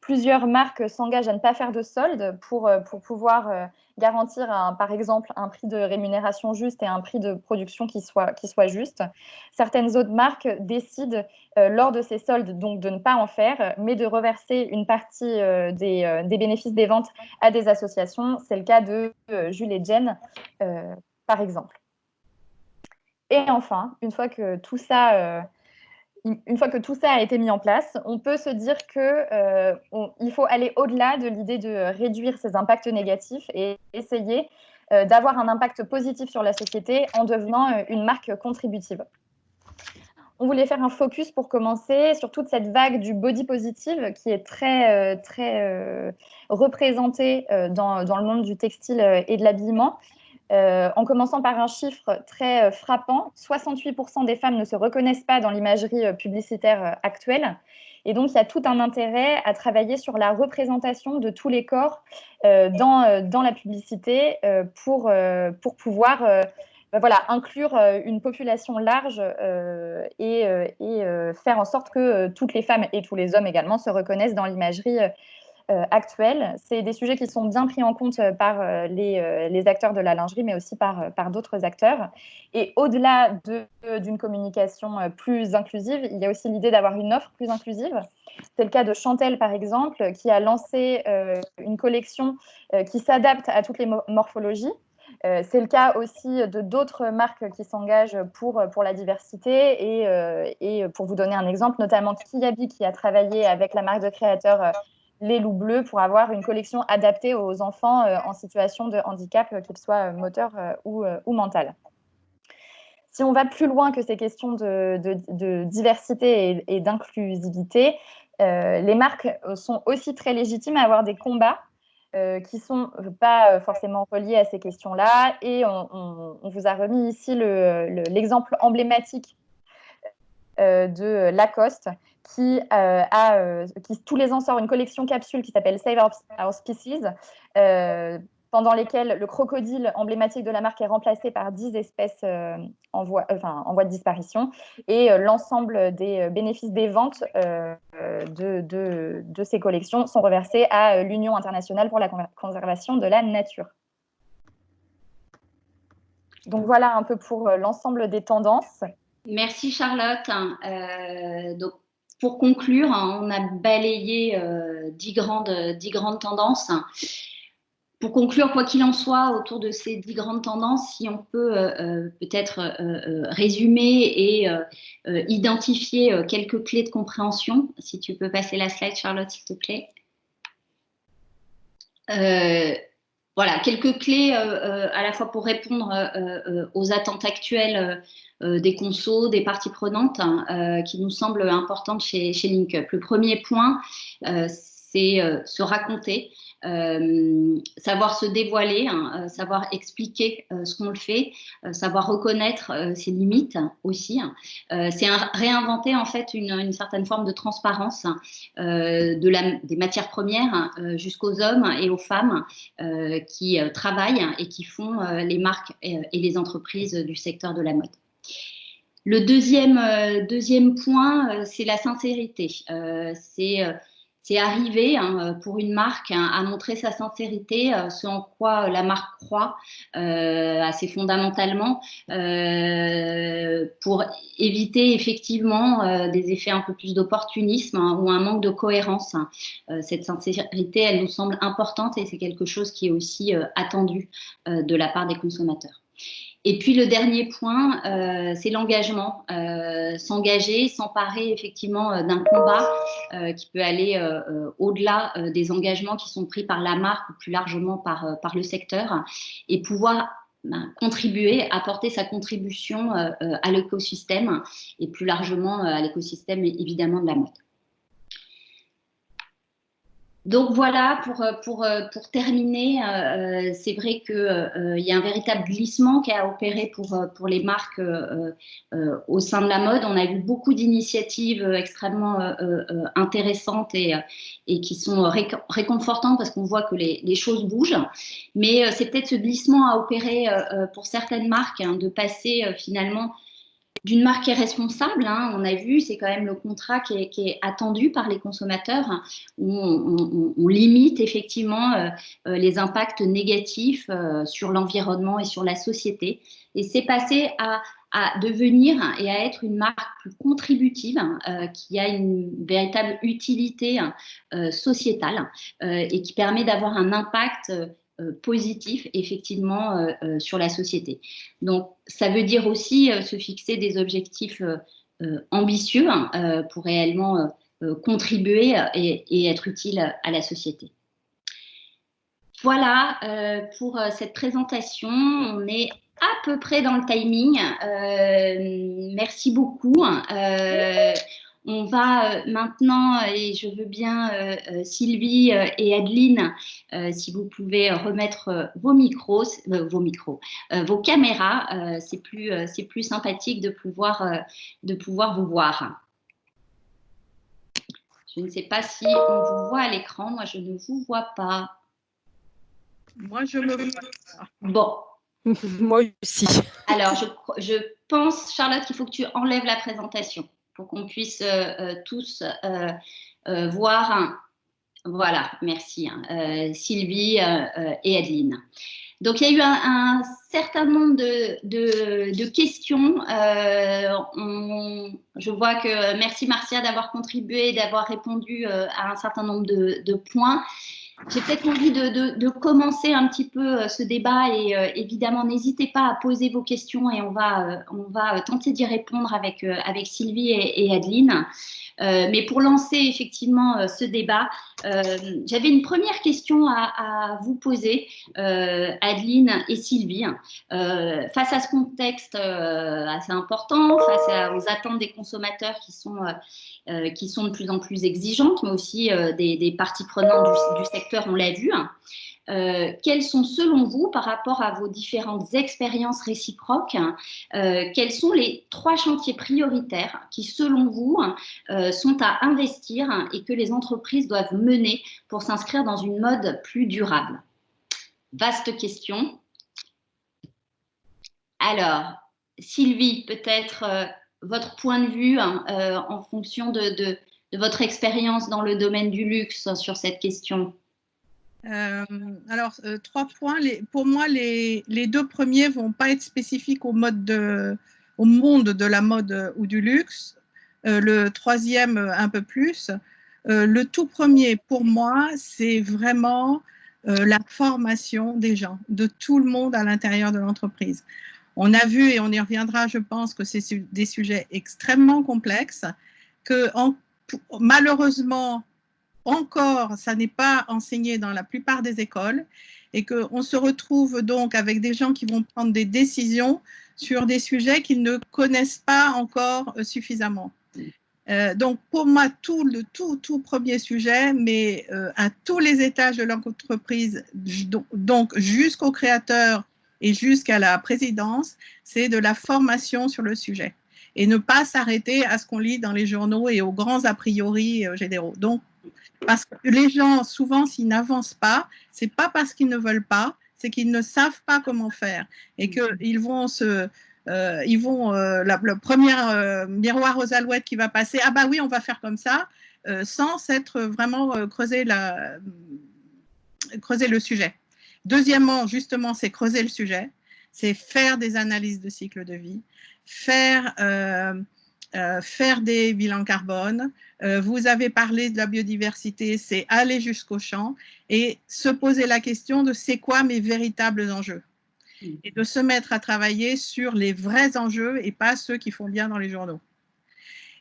Plusieurs marques s'engagent à ne pas faire de soldes pour pouvoir garantir, par exemple, un prix de rémunération juste et un prix de production qui soit juste. Certaines autres marques décident, lors de ces soldes, donc de ne pas en faire, mais de reverser une partie des bénéfices des ventes à des associations. C'est le cas de Jules et Jen, par exemple. Et enfin, une fois que tout ça a été mis en place, on peut se dire qu'il faut aller au-delà de l'idée de réduire ces impacts négatifs et essayer d'avoir un impact positif sur la société en devenant une marque contributive. On voulait faire un focus pour commencer sur toute cette vague du body positive qui est très représentée dans le monde du textile et de l'habillement. En commençant par un chiffre très frappant, 68% des femmes ne se reconnaissent pas dans l'imagerie publicitaire actuelle. Et donc, il y a tout un intérêt à travailler sur la représentation de tous les corps dans la publicité pour pouvoir inclure une population large et faire en sorte que toutes les femmes et tous les hommes également se reconnaissent dans l'imagerie actuelle. C'est des sujets qui sont bien pris en compte par les acteurs de la lingerie, mais aussi par d'autres acteurs. Et au-delà d'une communication plus inclusive, il y a aussi l'idée d'avoir une offre plus inclusive. C'est le cas de Chantel, par exemple, qui a lancé une collection qui s'adapte à toutes les morphologies. C'est le cas aussi de d'autres marques qui s'engagent pour la diversité. Et pour vous donner un exemple, notamment Kiabi, qui a travaillé avec la marque de créateurs Les Loups Bleus pour avoir une collection adaptée aux enfants en situation de handicap, qu'ils soient moteur ou mental. Si on va plus loin que ces questions de diversité et d'inclusivité, les marques sont aussi très légitimes à avoir des combats qui ne sont pas forcément reliés à ces questions-là. Et on vous a remis ici l'exemple emblématique de Lacoste, qui tous les ans sort une collection capsule qui s'appelle Save Our Species, pendant lesquelles le crocodile emblématique de la marque est remplacé par 10 espèces en voie de disparition. Et l'ensemble des bénéfices des ventes de ces collections sont reversés à l'Union internationale pour la conservation de la nature. Donc voilà un peu pour l'ensemble des tendances. Merci Charlotte. Donc, pour conclure, on a balayé 10 grandes tendances. Pour conclure, quoi qu'il en soit, autour de ces 10 grandes tendances, si on peut peut-être résumer et identifier quelques clés de compréhension, si tu peux passer la slide, Charlotte, s'il te plaît. Voilà, quelques clés à la fois pour répondre aux attentes actuelles des consos, des parties prenantes, qui nous semblent importantes chez LinkUp. Le premier point, c'est se raconter, savoir se dévoiler, savoir expliquer ce qu'on le fait, savoir reconnaître ses limites aussi. C'est réinventer en fait une certaine forme de transparence des matières premières jusqu'aux hommes et aux femmes qui travaillent et qui font les marques et les entreprises du secteur de la mode. Le deuxième point, c'est la sincérité. C'est arriver pour une marque à montrer sa sincérité, ce en quoi la marque croit assez fondamentalement, pour éviter effectivement des effets un peu plus d'opportunisme ou un manque de cohérence. Cette sincérité, elle nous semble importante et c'est quelque chose qui est aussi attendu de la part des consommateurs. Et puis le dernier point, c'est l'engagement, s'engager, s'emparer effectivement d'un combat qui peut aller au-delà des engagements qui sont pris par la marque ou plus largement par le secteur et pouvoir contribuer, apporter sa contribution à l'écosystème et plus largement à l'écosystème évidemment de la mode. Donc voilà, pour terminer, c'est vrai qu'il y a un véritable glissement qui a opéré pour les marques au sein de la mode. On a eu beaucoup d'initiatives extrêmement intéressantes et qui sont réconfortantes parce qu'on voit que les choses bougent. Mais c'est peut-être ce glissement à opérer pour certaines marques, de passer finalement d'une marque qui est responsable, hein, on a vu, c'est quand même le contrat qui est attendu par les consommateurs, hein, où on limite effectivement les impacts négatifs sur l'environnement et sur la société. Et c'est passé à devenir et à être une marque plus contributive, qui a une véritable utilité sociétale et qui permet d'avoir un impact positif effectivement sur la société. Donc ça veut dire aussi se fixer des objectifs ambitieux pour réellement contribuer et être utile à la société. Voilà pour cette présentation. On est à peu près dans le timing. Merci beaucoup. On va maintenant, et je veux bien Sylvie et Adeline, si vous pouvez remettre vos micros, vos caméras, c'est plus sympathique de pouvoir vous voir. Je ne sais pas si on vous voit à l'écran, moi je ne vous vois pas. Moi, je me vois. Bon. Moi aussi. Alors, je pense, Charlotte, qu'il faut que tu enlèves la présentation pour qu'on puisse tous voir. Voilà, merci. Sylvie et Adeline. Donc, il y a eu un certain nombre de questions. Je vois que merci Marcia d'avoir contribué, d'avoir répondu à un certain nombre de points. J'ai peut-être envie de commencer un petit peu ce débat et évidemment, n'hésitez pas à poser vos questions et on va tenter d'y répondre avec Sylvie et Adeline. Mais pour lancer effectivement ce débat, j'avais une première question à vous poser, Adeline et Sylvie. Face à ce contexte assez important, face aux attentes des consommateurs qui sont de plus en plus exigeantes, mais aussi des parties prenantes du secteur, on l'a vu. Quels sont, selon vous, par rapport à vos différentes expériences réciproques, quels sont les 3 chantiers prioritaires qui, selon vous, sont à investir et que les entreprises doivent mener pour s'inscrire dans une mode plus durable? Vaste question. Alors, Sylvie, peut-être votre point de vue en fonction de votre expérience dans le domaine du luxe sur cette question. Alors, 3 points. Pour moi, les 2 premiers ne vont pas être spécifiques au monde de la mode ou du luxe. Le 3e, un peu plus. Le tout premier, pour moi, c'est vraiment la formation des gens, de tout le monde à l'intérieur de l'entreprise. On a vu, et on y reviendra, je pense, que c'est des sujets extrêmement complexes, que malheureusement, encore, ça n'est pas enseigné dans la plupart des écoles et qu'on se retrouve donc avec des gens qui vont prendre des décisions sur des sujets qu'ils ne connaissent pas encore suffisamment. Donc, pour moi, tout premier sujet, mais à tous les étages de l'entreprise, donc jusqu'au créateur et jusqu'à la présidence, c'est de la formation sur le sujet et ne pas s'arrêter à ce qu'on lit dans les journaux et aux grands a priori généraux. Donc, parce que les gens, souvent, s'ils n'avancent pas, ce n'est pas parce qu'ils ne veulent pas, c'est qu'ils ne savent pas comment faire et qu'ils vont le premier miroir aux alouettes qui va passer, ah bah oui, on va faire comme ça, sans s'être vraiment creuser le sujet. Deuxièmement, justement, c'est creuser le sujet, c'est faire des analyses de cycle de vie, faire des bilans carbone. Vous avez parlé de la biodiversité, c'est aller jusqu'au champ et se poser la question de c'est quoi mes véritables enjeux et de se mettre à travailler sur les vrais enjeux et pas ceux qui font bien dans les journaux.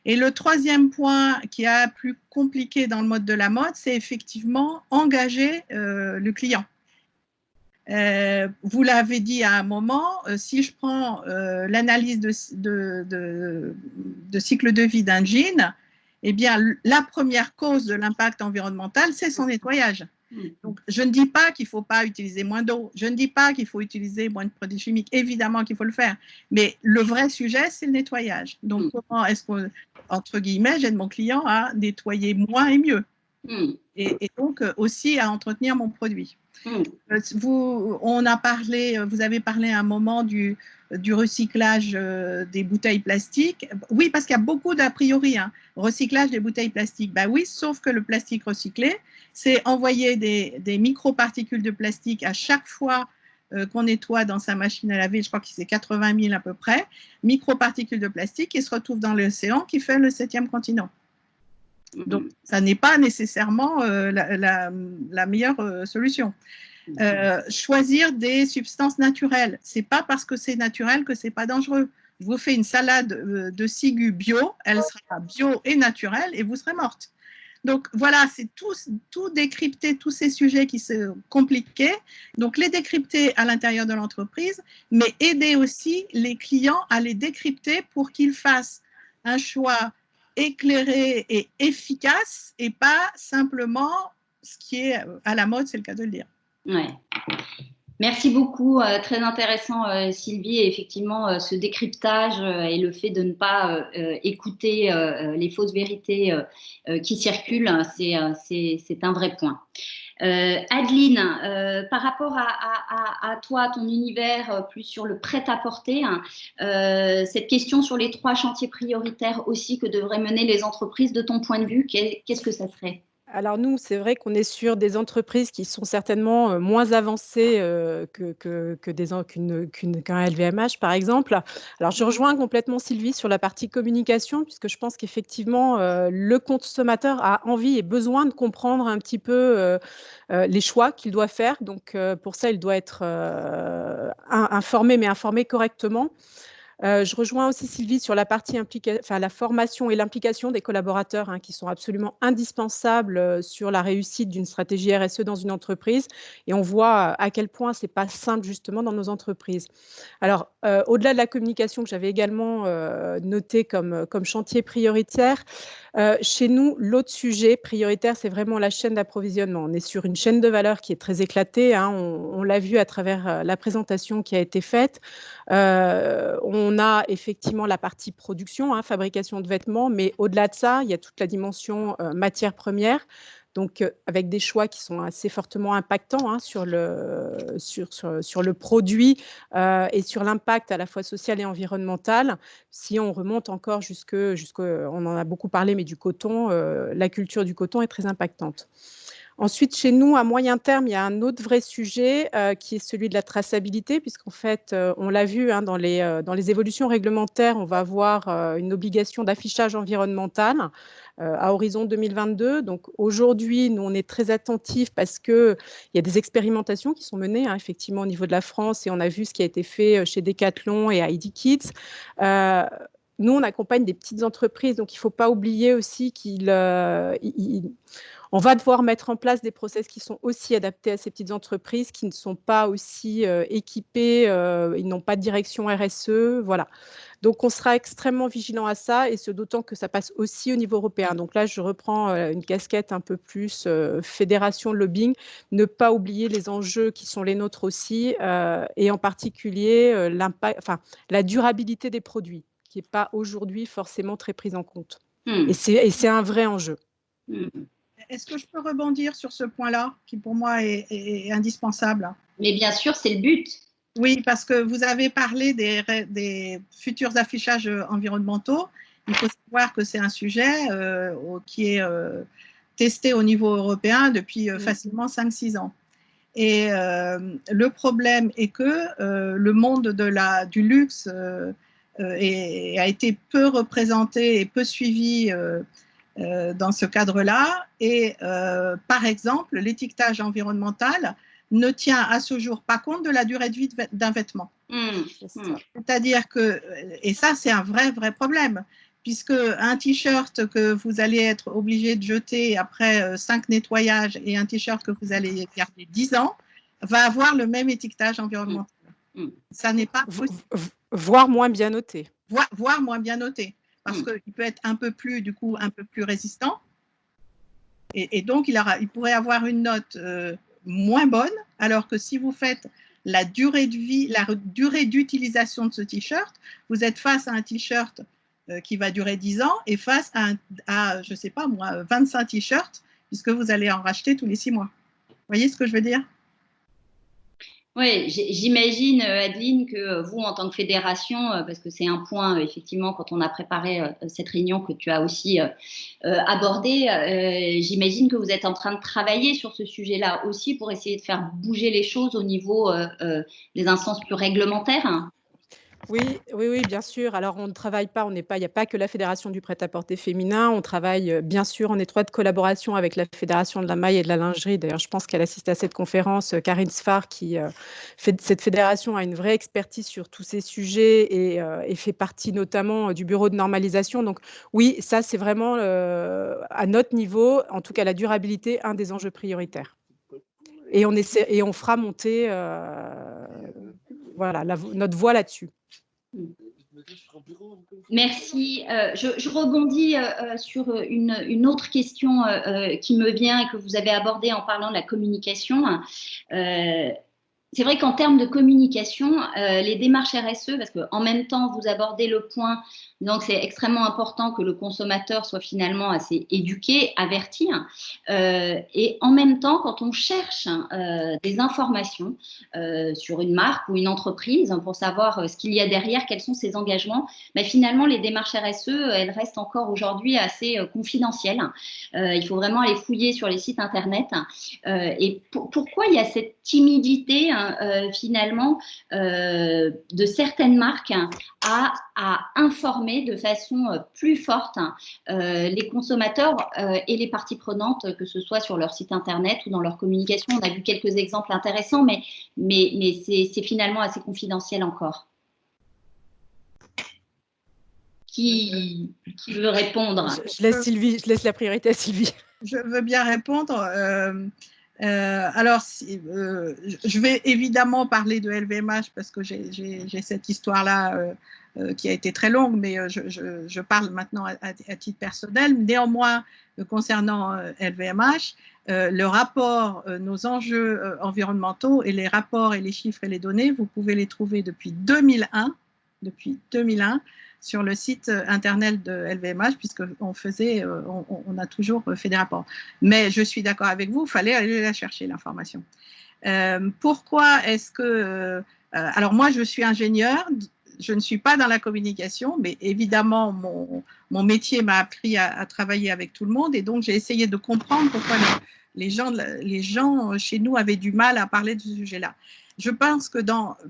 Et le 3e point qui est plus compliqué dans le mode de la mode, c'est effectivement engager le client. Vous l'avez dit à un moment, si je prends l'analyse de cycle de vie d'un jean, eh bien, la première cause de l'impact environnemental, c'est son nettoyage. Donc, je ne dis pas qu'il ne faut pas utiliser moins d'eau, je ne dis pas qu'il faut utiliser moins de produits chimiques, évidemment qu'il faut le faire, mais le vrai sujet, c'est le nettoyage. Donc, comment est-ce que, entre guillemets, j'aide mon client à nettoyer moins et mieux et donc aussi à entretenir mon produit. Vous avez parlé à un moment du du recyclage des bouteilles plastiques. Oui, parce qu'il y a beaucoup d'a priori, hein, recyclage des bouteilles plastiques. Ben oui, sauf que le plastique recyclé, c'est envoyer des microparticules de plastique à chaque fois qu'on nettoie dans sa machine à laver, je crois que c'est 80 000 à peu près, microparticules de plastique qui se retrouvent dans l'océan, qui fait le 7e continent. Donc, ça n'est pas nécessairement la meilleure solution. Choisir des substances naturelles. C'est pas parce que c'est naturel que c'est pas dangereux. Je vous fais une salade de ciguë bio, elle sera bio et naturelle et vous serez morte. Donc voilà, c'est tout décrypter, tous ces sujets qui sont compliqués. Donc les décrypter à l'intérieur de l'entreprise, mais aider aussi les clients à les décrypter pour qu'ils fassent un choix éclairé et efficace et pas simplement ce qui est à la mode, c'est le cas de le dire. Ouais. Merci beaucoup, très intéressant Sylvie, et effectivement ce décryptage et le fait de ne pas écouter les fausses vérités qui circulent, c'est un vrai point. Adeline, par rapport à toi, ton univers plus sur le prêt-à-porter, hein, cette question sur les 3 chantiers prioritaires aussi que devraient mener les entreprises, de ton point de vue, qu'est-ce que ça serait ? Alors nous, c'est vrai qu'on est sur des entreprises qui sont certainement moins avancées qu'un LVMH, par exemple. Alors, je rejoins complètement Sylvie sur la partie communication, puisque je pense qu'effectivement, le consommateur a envie et besoin de comprendre un petit peu les choix qu'il doit faire. Donc, pour ça, il doit être informé, mais informé correctement. Je rejoins aussi Sylvie sur la partie la formation et l'implication des collaborateurs, hein, qui sont absolument indispensables sur la réussite d'une stratégie RSE dans une entreprise. Et on voit à quel point ce n'est pas simple justement dans nos entreprises. Alors, au-delà de la communication que j'avais également noté comme chantier prioritaire, chez nous, l'autre sujet prioritaire, c'est vraiment la chaîne d'approvisionnement. On est sur une chaîne de valeur qui est très éclatée, hein, on l'a vu à travers la présentation qui a été faite. On a effectivement la partie production, hein, fabrication de vêtements, mais au-delà de ça, il y a toute la dimension matière première. Donc, avec des choix qui sont assez fortement impactants, hein, sur le produit et sur l'impact à la fois social et environnemental. Si on remonte encore on en a beaucoup parlé, mais du coton, la culture du coton est très impactante. Ensuite, chez nous, à moyen terme, il y a un autre vrai sujet qui est celui de la traçabilité, puisqu'en fait, on l'a vu, hein, dans les évolutions réglementaires, on va avoir une obligation d'affichage environnemental à horizon 2022. Donc aujourd'hui, nous, on est très attentifs parce qu'il y a des expérimentations qui sont menées, hein, effectivement, au niveau de la France, et on a vu ce qui a été fait chez Decathlon et ID Kids. Nous, on accompagne des petites entreprises, donc il ne faut pas oublier aussi on va devoir mettre en place des process qui sont aussi adaptés à ces petites entreprises qui ne sont pas aussi équipées, ils n'ont pas de direction RSE, voilà. Donc, on sera extrêmement vigilant à ça, et ce d'autant que ça passe aussi au niveau européen. Donc là, je reprends une casquette un peu plus fédération lobbying, ne pas oublier les enjeux qui sont les nôtres aussi, et en particulier la durabilité des produits, qui n'est pas aujourd'hui forcément très prise en compte. Et c'est un vrai enjeu. Est-ce que je peux rebondir sur ce point-là, qui pour moi est indispensable? Mais bien sûr, c'est le but. Oui, parce que vous avez parlé des futurs affichages environnementaux. Il faut savoir que c'est un sujet qui est testé au niveau européen depuis facilement 5-6 ans. Et le problème est que le monde du luxe a été peu représenté et peu suivi dans ce cadre-là. Et par exemple, l'étiquetage environnemental ne tient à ce jour pas compte de la durée de vie d'un vêtement. C'est-à-dire que, et ça c'est un vrai problème, puisque un t-shirt que vous allez être obligé de jeter après 5 nettoyages et un t-shirt que vous allez garder 10 ans va avoir le même étiquetage environnemental. Ça n'est pas possible. Voire moins bien noté. Voire moins bien noté. Parce qu'il peut être un peu plus résistant. Et donc, il pourrait avoir une note moins bonne, alors que si vous faites la durée de vie, la durée d'utilisation de ce t-shirt, vous êtes face à un t-shirt qui va durer 10 ans et face à je ne sais pas moi, 25 t-shirts, puisque vous allez en racheter tous les 6 mois. Vous voyez ce que je veux dire? Oui, j'imagine, Adeline, que vous, en tant que fédération, parce que c'est un point, effectivement, quand on a préparé cette réunion que tu as aussi abordé, j'imagine que vous êtes en train de travailler sur ce sujet-là aussi pour essayer de faire bouger les choses au niveau des instances plus réglementaires. Hein. Oui, oui, oui, bien sûr. Alors, on ne travaille pas, il n'y a pas que la Fédération du prêt-à-porter féminin. On travaille bien sûr en étroite collaboration avec la Fédération de la maille et de la lingerie. D'ailleurs, je pense qu'elle assiste à cette conférence, Karine Sfar, cette fédération a une vraie expertise sur tous ces sujets et fait partie notamment du bureau de normalisation. Donc, oui, ça, c'est vraiment à notre niveau, en tout cas la durabilité, un des enjeux prioritaires. Et on fera monter voilà, notre voix là-dessus. Merci. Je rebondis sur une autre question qui me vient et que vous avez abordée en parlant de la communication. C'est vrai qu'en termes de communication, les démarches RSE, parce qu'en même temps, vous abordez le point, donc c'est extrêmement important que le consommateur soit finalement assez éduqué, averti. Et en même temps, quand on cherche des informations sur une marque ou une entreprise pour savoir ce qu'il y a derrière, quels sont ses engagements, ben finalement, les démarches RSE, elles restent encore aujourd'hui assez confidentielles. Il faut vraiment aller fouiller sur les sites Internet. Et pourquoi il y a cette timidité finalement de certaines marques à informer de façon plus forte les consommateurs et les parties prenantes, que ce soit sur leur site internet ou dans leur communication. On a vu quelques exemples intéressants, mais c'est finalement assez confidentiel encore. Qui veut répondre? Je laisse la priorité à Sylvie. Je veux bien répondre. Alors, je vais évidemment parler de LVMH parce que j'ai cette histoire-là qui a été très longue, mais je parle maintenant à titre personnel. Néanmoins, concernant LVMH, le rapport, nos enjeux environnementaux et les rapports et les chiffres et les données, vous pouvez les trouver depuis 2001. Depuis 2001 sur le site internet de LVMH, puisqu'on on a toujours fait des rapports. Mais je suis d'accord avec vous, il fallait aller la chercher, l'information. Pourquoi est-ce que... alors moi, je suis ingénieure, je ne suis pas dans la communication, mais évidemment, mon métier m'a appris à travailler avec tout le monde, et donc j'ai essayé de comprendre pourquoi les gens chez nous avaient du mal à parler de ce sujet-là. Je pense que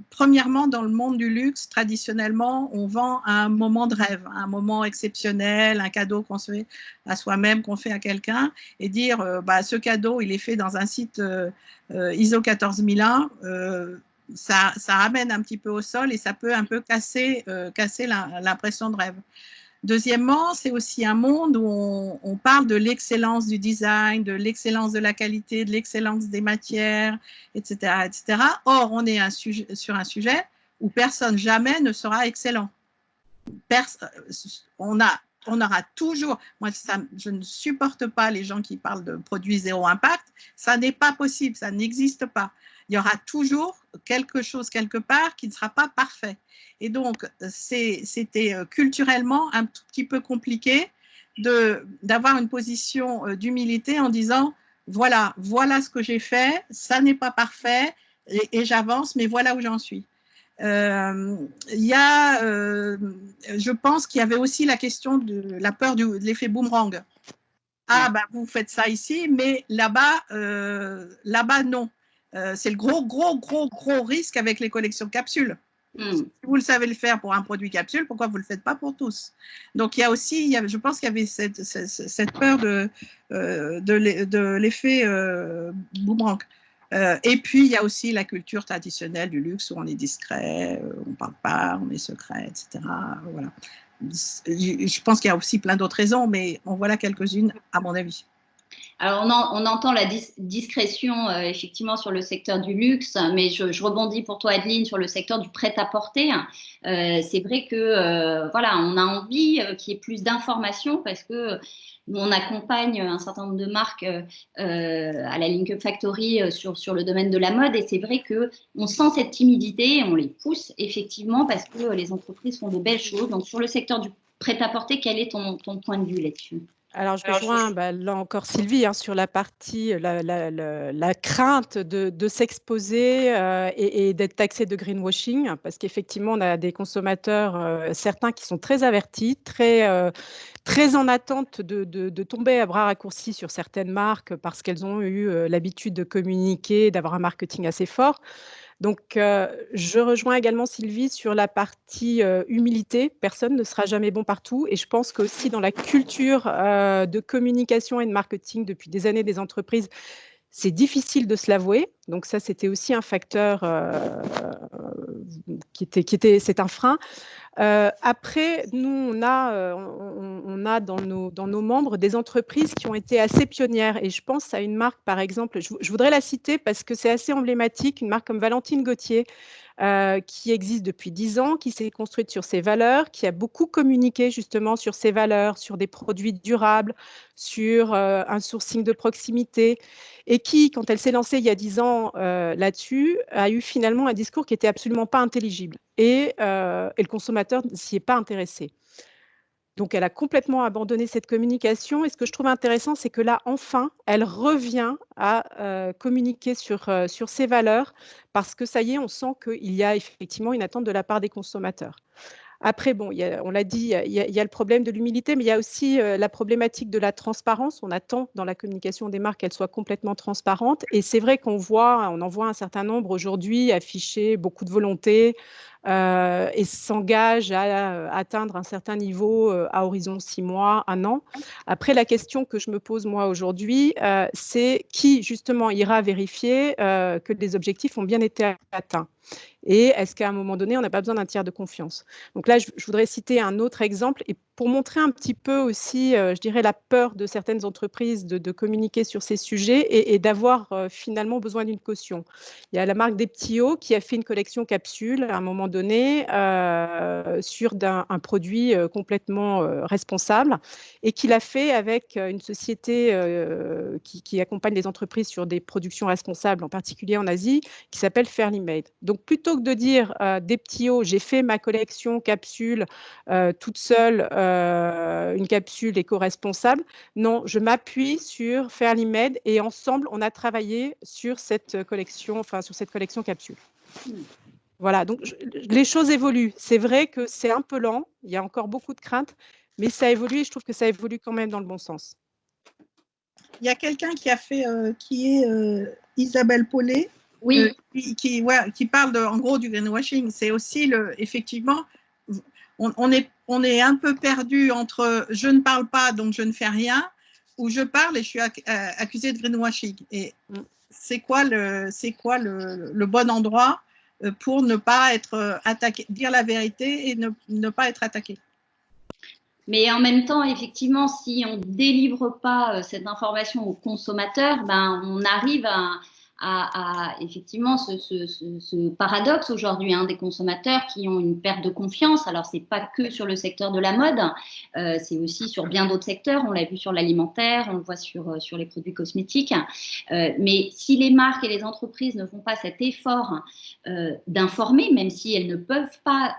premièrement, dans le monde du luxe, traditionnellement, on vend un moment de rêve, un moment exceptionnel, un cadeau qu'on se fait à soi-même, qu'on fait à quelqu'un, et dire ce cadeau, il est fait dans un site ISO 14001, ça ramène un petit peu au sol et ça peut un peu casser l'impression de rêve. Deuxièmement, c'est aussi un monde où on parle de l'excellence du design, de l'excellence de la qualité, de l'excellence des matières, etc., etc. Or, on est sur un sujet où personne jamais ne sera excellent. On aura toujours, moi je ne supporte pas les gens qui parlent de produits zéro impact, ça n'est pas possible, ça n'existe pas. Il y aura toujours quelque chose quelque part qui ne sera pas parfait. Et donc, c'était culturellement un tout petit peu compliqué d'avoir une position d'humilité en disant, voilà ce que j'ai fait, ça n'est pas parfait et j'avance, mais voilà où j'en suis. Je pense qu'il y avait aussi la question de la peur de l'effet boomerang. Ah, vous faites ça ici, mais là-bas, non. C'est le gros risque avec les collections capsules. Si vous le savez le faire pour un produit capsule, pourquoi vous ne le faites pas pour tous? Donc, il y a aussi, je pense qu'il y avait cette peur de l'effet boomerang. Et puis, il y a aussi la culture traditionnelle du luxe où on est discret, on ne parle pas, on est secret, etc. Voilà. Je pense qu'il y a aussi plein d'autres raisons, mais en voilà quelques-unes, à mon avis. Alors, on entend la discrétion effectivement sur le secteur du luxe, mais je rebondis pour toi, Adeline, sur le secteur du prêt-à-porter. C'est vrai que voilà, on a envie qu'il y ait plus d'informations parce que on accompagne un certain nombre de marques à la Link Up Factory sur le domaine de la mode, et c'est vrai qu'on sent cette timidité, on les pousse effectivement parce que les entreprises font de belles choses. Donc, sur le secteur du prêt-à-porter, quel est ton point de vue là-dessus ? Alors, je rejoins là encore Sylvie sur la partie, la crainte de s'exposer et d'être taxé de greenwashing, parce qu'effectivement, on a des consommateurs, certains qui sont très avertis, très en attente de tomber à bras raccourcis sur certaines marques parce qu'elles ont eu l'habitude de communiquer, d'avoir un marketing assez fort. Donc, je rejoins également Sylvie sur la partie humilité. Personne ne sera jamais bon partout. Et je pense qu'aussi dans la culture de communication et de marketing depuis des années des entreprises, c'est difficile de se l'avouer. Donc ça, c'était aussi un facteur c'est un frein. Après, nous, on a dans nos membres des entreprises qui ont été assez pionnières. Et je pense à une marque, par exemple, je voudrais la citer parce que c'est assez emblématique, une marque comme Valentine Gauthier, qui existe depuis 10 ans, qui s'est construite sur ses valeurs, qui a beaucoup communiqué justement sur ses valeurs, sur des produits durables, sur un sourcing de proximité, et qui, quand elle s'est lancée il y a 10 ans là-dessus, a eu finalement un discours qui n'était absolument pas intelligible. Et le consommateur ne s'y est pas intéressé. Donc, elle a complètement abandonné cette communication. Et ce que je trouve intéressant, c'est que là, enfin, elle revient à communiquer sur ses valeurs parce que ça y est, on sent qu'il y a effectivement une attente de la part des consommateurs. Après, bon, on l'a dit, il y a le problème de l'humilité, mais il y a aussi la problématique de la transparence. On attend dans la communication des marques qu'elle soit complètement transparente. Et c'est vrai on en voit un certain nombre aujourd'hui afficher beaucoup de volonté et s'engage à atteindre un certain niveau à horizon 6 mois, 1 an. Après, la question que je me pose moi aujourd'hui, c'est qui justement ira vérifier que les objectifs ont bien été atteints. Et est-ce qu'à un moment donné, on n'a pas besoin d'un tiers de confiance? Donc là, je voudrais citer un autre exemple et pour montrer un petit peu aussi, je dirais, la peur de certaines entreprises de communiquer sur ces sujets et d'avoir finalement besoin d'une caution. Il y a la marque Des Petits Hauts qui a fait une collection capsule à un moment donné sur un produit complètement responsable et qui l'a fait avec une société qui accompagne les entreprises sur des productions responsables, en particulier en Asie, qui s'appelle Fairly Made. Donc, plutôt que de dire Des Petits Hauts, j'ai fait ma collection capsule toute seule, une capsule éco-responsable, non, je m'appuie sur Fairly Made et ensemble, on a travaillé sur cette collection capsule. Voilà, donc les choses évoluent. C'est vrai que c'est un peu lent, il y a encore beaucoup de craintes, mais ça évolue et je trouve que ça évolue quand même dans le bon sens. Il y a quelqu'un qui a fait, qui est Isabelle Paulet, oui. Qui parle en gros du greenwashing. C'est aussi effectivement, on est un peu perdu entre je ne parle pas donc je ne fais rien, ou je parle et je suis accusée de greenwashing. Et c'est quoi le bon endroit pour ne pas être attaqué, dire la vérité et ne pas être attaqué? Mais en même temps, effectivement, si on ne délivre pas cette information aux consommateurs, ben, on arrive à effectivement ce paradoxe aujourd'hui des consommateurs qui ont une perte de confiance. Alors, ce n'est pas que sur le secteur de la mode, c'est aussi sur bien d'autres secteurs. On l'a vu sur l'alimentaire, on le voit sur les produits cosmétiques. Mais si les marques et les entreprises ne font pas cet effort d'informer, même si elles ne peuvent pas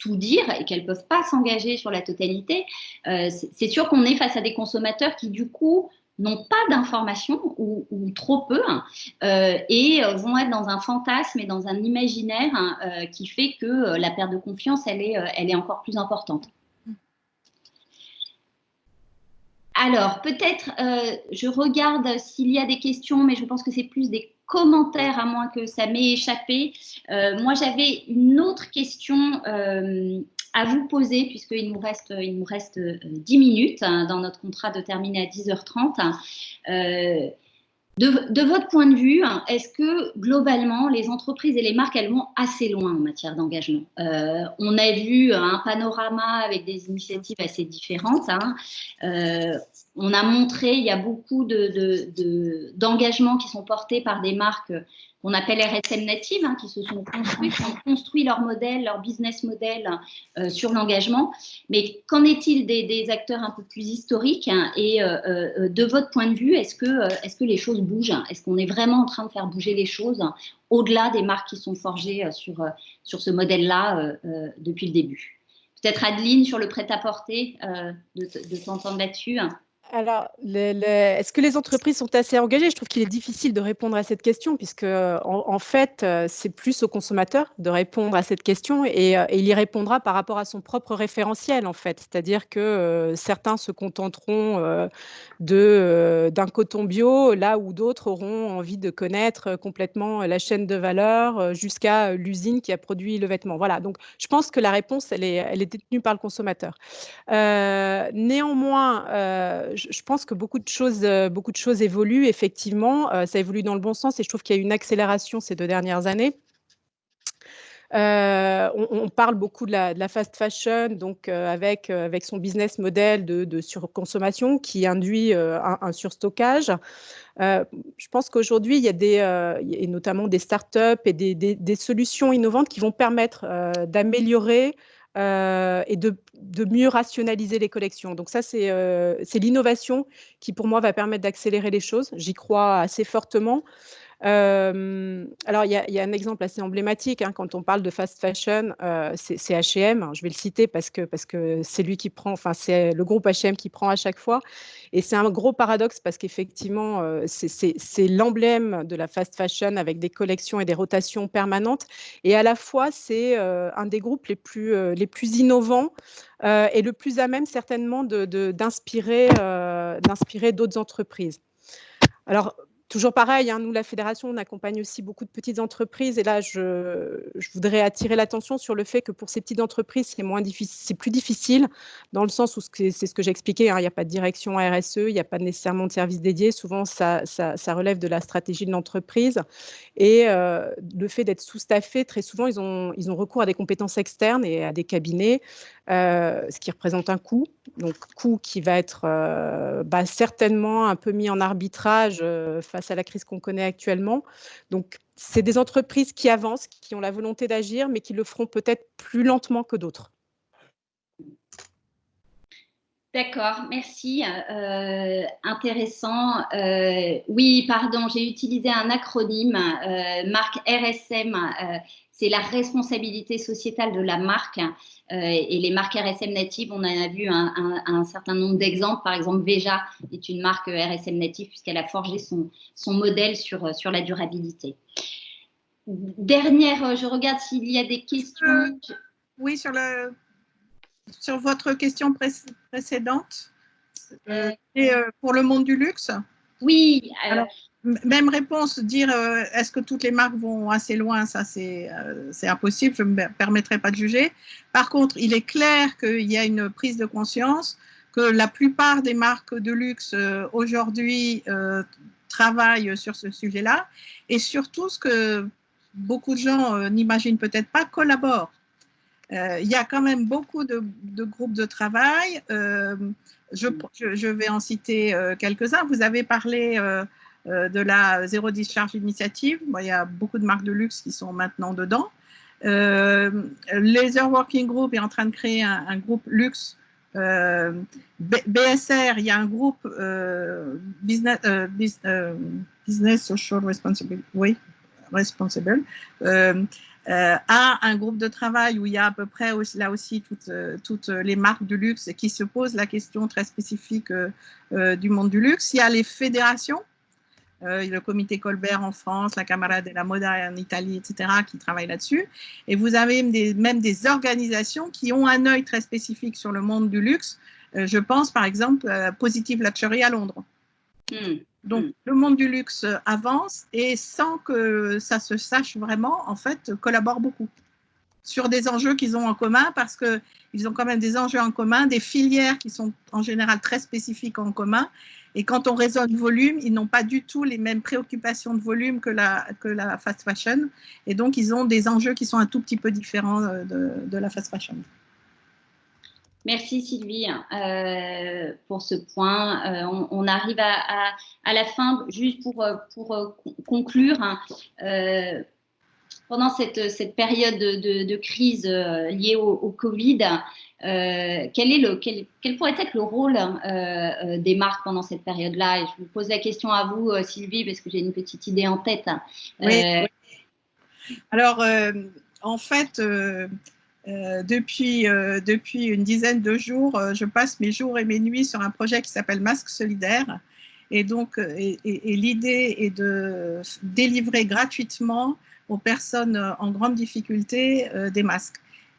tout dire et qu'elles ne peuvent pas s'engager sur la totalité, c'est sûr qu'on est face à des consommateurs qui, du coup, n'ont pas d'informations ou trop peu et vont être dans un fantasme et dans un imaginaire qui fait que la perte de confiance, elle est encore plus importante. Alors, peut-être, je regarde s'il y a des questions, mais je pense que c'est plus des commentaires, à moins que ça m'ait échappé. Moi, j'avais une autre question à vous poser, puisqu'il nous reste 10 minutes dans notre contrat de terminer à 10h30. De votre point de vue, est-ce que globalement, les entreprises et les marques, elles vont assez loin en matière d'engagement? On a vu un panorama avec des initiatives assez différentes. On a montré, il y a beaucoup d'engagements qui sont portés par des marques qu'on appelle RSM natives, qui se sont construites, qui ont construit leur modèle, leur business model sur l'engagement. Mais qu'en est-il des acteurs un peu plus historiques et de votre point de vue, est-ce que les choses bougent? Est-ce qu'on est vraiment en train de faire bouger les choses au-delà des marques qui sont forgées sur ce modèle-là depuis le début? Peut-être Adeline sur le prêt-à-porter, de t'entendre là-dessus. Alors, est-ce que les entreprises sont assez engagées? Je trouve qu'il est difficile de répondre à cette question puisque, en fait, c'est plus au consommateur de répondre à cette question et il y répondra par rapport à son propre référentiel, en fait. C'est-à-dire que certains se contenteront d'un coton bio, là où d'autres auront envie de connaître complètement la chaîne de valeur jusqu'à l'usine qui a produit le vêtement. Voilà, donc je pense que la réponse, elle est détenue par le consommateur. Néanmoins, je pense que beaucoup de choses évoluent effectivement. Ça évolue dans le bon sens et je trouve qu'il y a eu une accélération ces 2 dernières années. On parle beaucoup de la fast fashion, donc avec son business model de surconsommation qui induit un surstockage. Je pense qu'aujourd'hui, il y a et notamment des startups et des solutions innovantes qui vont permettre d'améliorer et de mieux rationaliser les collections. Donc ça, c'est l'innovation qui, pour moi, va permettre d'accélérer les choses. J'y crois assez fortement. Alors, il y a un exemple assez emblématique, hein, quand on parle de fast fashion, c'est H&M. Je vais le citer parce que c'est lui qui prend, enfin, c'est le groupe H&M qui prend à chaque fois. Et c'est un gros paradoxe parce qu'effectivement, c'est l'emblème de la fast fashion avec des collections et des rotations permanentes. Et à la fois, c'est un des groupes les plus innovants et le plus à même certainement d'inspirer d'autres entreprises. Alors, toujours pareil, hein, nous, la fédération, on accompagne aussi beaucoup de petites entreprises. Et là, je voudrais attirer l'attention sur le fait que pour ces petites entreprises, c'est plus difficile, dans le sens où c'est ce que j'expliquais, hein, il n'y a pas de direction RSE, il n'y a pas nécessairement de service dédié. Souvent, ça relève de la stratégie de l'entreprise. Et le fait d'être sous-staffé, très souvent, ils ont recours à des compétences externes et à des cabinets, ce qui représente un coût. Donc, coût qui va être certainement un peu mis en arbitrage face à la crise qu'on connaît actuellement. Donc, c'est des entreprises qui avancent, qui ont la volonté d'agir, mais qui le feront peut-être plus lentement que d'autres. D'accord, merci. Intéressant. Oui, pardon, j'ai utilisé un acronyme, marque RSM. C'est la responsabilité sociétale de la marque. Et les marques RSM natives, on en a vu un certain nombre d'exemples. Par exemple, Veja est une marque RSM native puisqu'elle a forgé son modèle sur la durabilité. Dernière, je regarde s'il y a des questions. Oui, sur votre question précédente, pour le monde du luxe. Oui. Alors, même réponse, dire est-ce que toutes les marques vont assez loin, ça c'est impossible, je ne me permettrai pas de juger. Par contre, il est clair qu'il y a une prise de conscience que la plupart des marques de luxe aujourd'hui travaillent sur ce sujet-là et surtout ce que beaucoup de gens n'imaginent peut-être pas, collaborent. Il y a quand même beaucoup de groupes de travail. Je vais en citer quelques-uns. Vous avez parlé de la Zéro Discharge Initiative. Bon, il y a beaucoup de marques de luxe qui sont maintenant dedans. Laser Working Group est en train de créer un groupe luxe. BSR, il y a un groupe Business Social Responsibility. Oui, Responsible. À un groupe de travail où il y a à peu près aussi, là aussi toutes les marques de luxe qui se posent la question très spécifique du monde du luxe. Il y a les fédérations, le comité Colbert en France, la Camera della Moda en Italie, etc., qui travaillent là-dessus. Et vous avez même des organisations qui ont un œil très spécifique sur le monde du luxe. Je pense par exemple à Positive Luxury à Londres. Donc, le monde du luxe avance et sans que ça se sache vraiment, en fait, collabore beaucoup sur des enjeux qu'ils ont en commun parce qu'ils ont quand même des enjeux en commun, des filières qui sont en général très spécifiques en commun. Et quand on raisonne volume, ils n'ont pas du tout les mêmes préoccupations de volume que la fast fashion. Et donc, ils ont des enjeux qui sont un tout petit peu différents de la fast fashion. Merci Sylvie pour ce point. On arrive à la fin, juste pour conclure. Pendant cette période de crise liée au Covid, quel pourrait être le rôle des marques pendant cette période-là? Et je vous pose la question à vous, Sylvie, parce que j'ai une petite idée en tête. Oui. Alors, en fait, Depuis une dizaine de jours, je passe mes jours et mes nuits sur un projet qui s'appelle Masque Solidaire. Et donc, l'idée est de délivrer gratuitement aux personnes en grande difficulté des masques.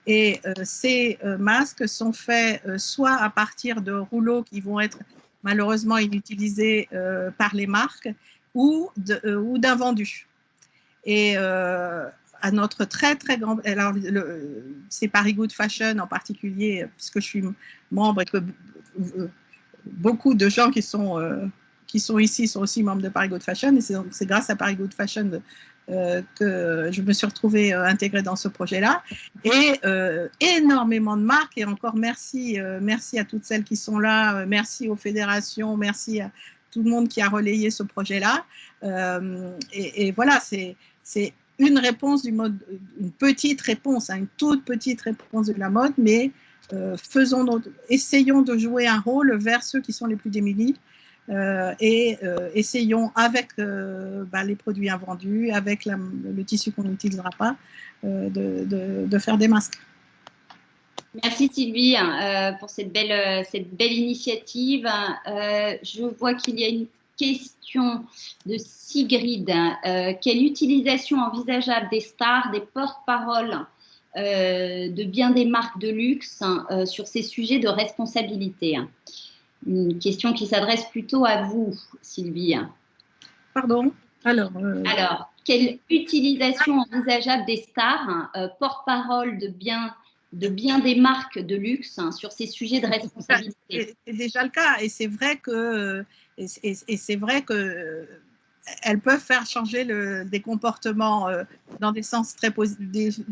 Et ces masques sont faits soit à partir de rouleaux qui vont être malheureusement inutilisés par les marques ou d'invendus. Et à notre très très grand, alors c'est Paris Good Fashion en particulier, puisque je suis membre et que beaucoup de gens qui sont ici sont aussi membres de Paris Good Fashion, et c'est grâce à Paris Good Fashion que je me suis retrouvée intégrée dans ce projet-là. Et énormément de marques, et encore merci à toutes celles qui sont là, merci aux fédérations, merci à tout le monde qui a relayé ce projet-là. Et voilà, c'est une réponse du mode, une petite réponse, une toute petite réponse de la mode, mais essayons de jouer un rôle vers ceux qui sont les plus démunis. Essayons avec les produits invendus, avec le tissu qu'on n'utilisera pas, de faire des masques. Merci Sylvie pour cette belle initiative. Je vois qu'il y a une question de Sigrid. Quelle utilisation envisageable des stars, des porte-paroles de bien des marques de luxe sur ces sujets de responsabilité? Une question qui s'adresse plutôt à vous, Sylvie. Pardon? Alors, quelle utilisation envisageable des stars, porte-parole de bien des marques de luxe sur ces sujets de responsabilité? C'est déjà le cas, et c'est vrai que elles peuvent faire changer des comportements dans des sens très positifs,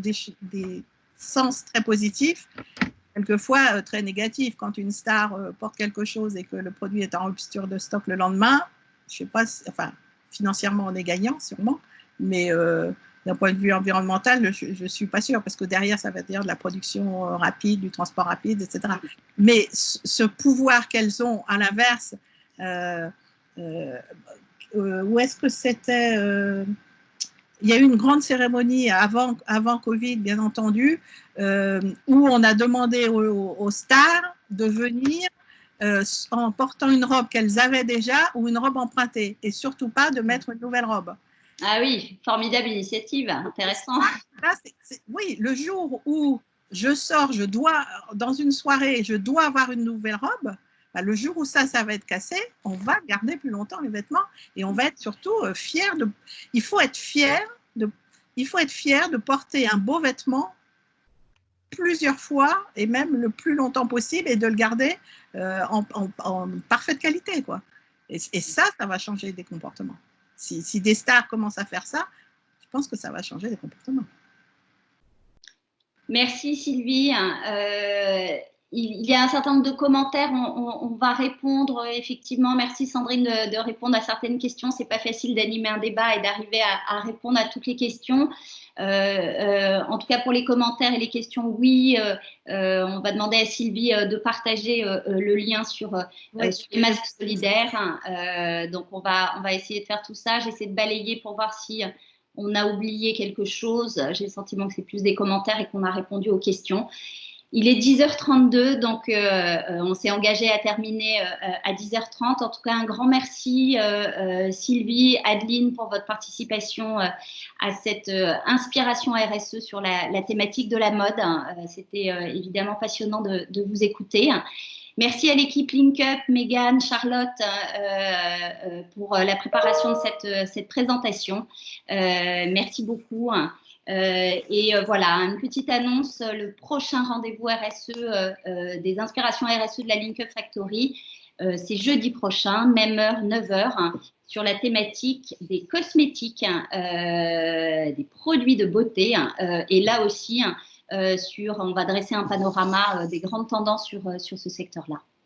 quelquefois très négatifs. Quand une star porte quelque chose et que le produit est en rupture de stock le lendemain, je sais pas, enfin, financièrement on est gagnant sûrement, mais d'un point de vue environnemental, je ne suis pas sûre, parce que derrière, ça va dire de la production rapide, du transport rapide, etc. Mais ce pouvoir qu'elles ont, à l'inverse, où est-ce que c'était il y a eu une grande cérémonie avant Covid, bien entendu, où on a demandé aux stars de venir en portant une robe qu'elles avaient déjà ou une robe empruntée, et surtout pas de mettre une nouvelle robe. Ah oui, formidable initiative, intéressant. Là, oui, le jour où je sors, dans une soirée, je dois avoir une nouvelle robe, bah, le jour où ça va être cassé, on va garder plus longtemps les vêtements, et on va être surtout fier de. Il faut être fier de porter un beau vêtement plusieurs fois, et même le plus longtemps possible, et de le garder en parfaite qualité, quoi. Et ça va changer des comportements. Si des stars commencent à faire ça, je pense que ça va changer les comportements. Merci Sylvie. Il y a un certain nombre de commentaires, on va répondre effectivement. Merci Sandrine de répondre à certaines questions. C'est pas facile d'animer un débat et d'arriver à répondre à toutes les questions. En tout cas pour les commentaires et les questions, oui, on va demander à Sylvie de partager le lien sur les masques solidaires. Donc on va essayer de faire tout ça. J'essaie de balayer pour voir si on a oublié quelque chose. J'ai le sentiment que c'est plus des commentaires et qu'on a répondu aux questions. Il est 10h32, donc on s'est engagé à terminer à 10h30. En tout cas, un grand merci Sylvie, Adeline, pour votre participation à cette inspiration RSE sur la thématique de la mode. C'était évidemment passionnant de vous écouter. Merci à l'équipe LinkUp, Megan, Charlotte, pour la préparation de cette présentation. Merci beaucoup. Voilà, une petite annonce, le prochain rendez-vous RSE des inspirations RSE de la LinkUp Factory, c'est jeudi prochain, même heure, 9h, sur la thématique des cosmétiques, des produits de beauté, et là aussi, on va dresser un panorama des grandes tendances sur ce secteur-là.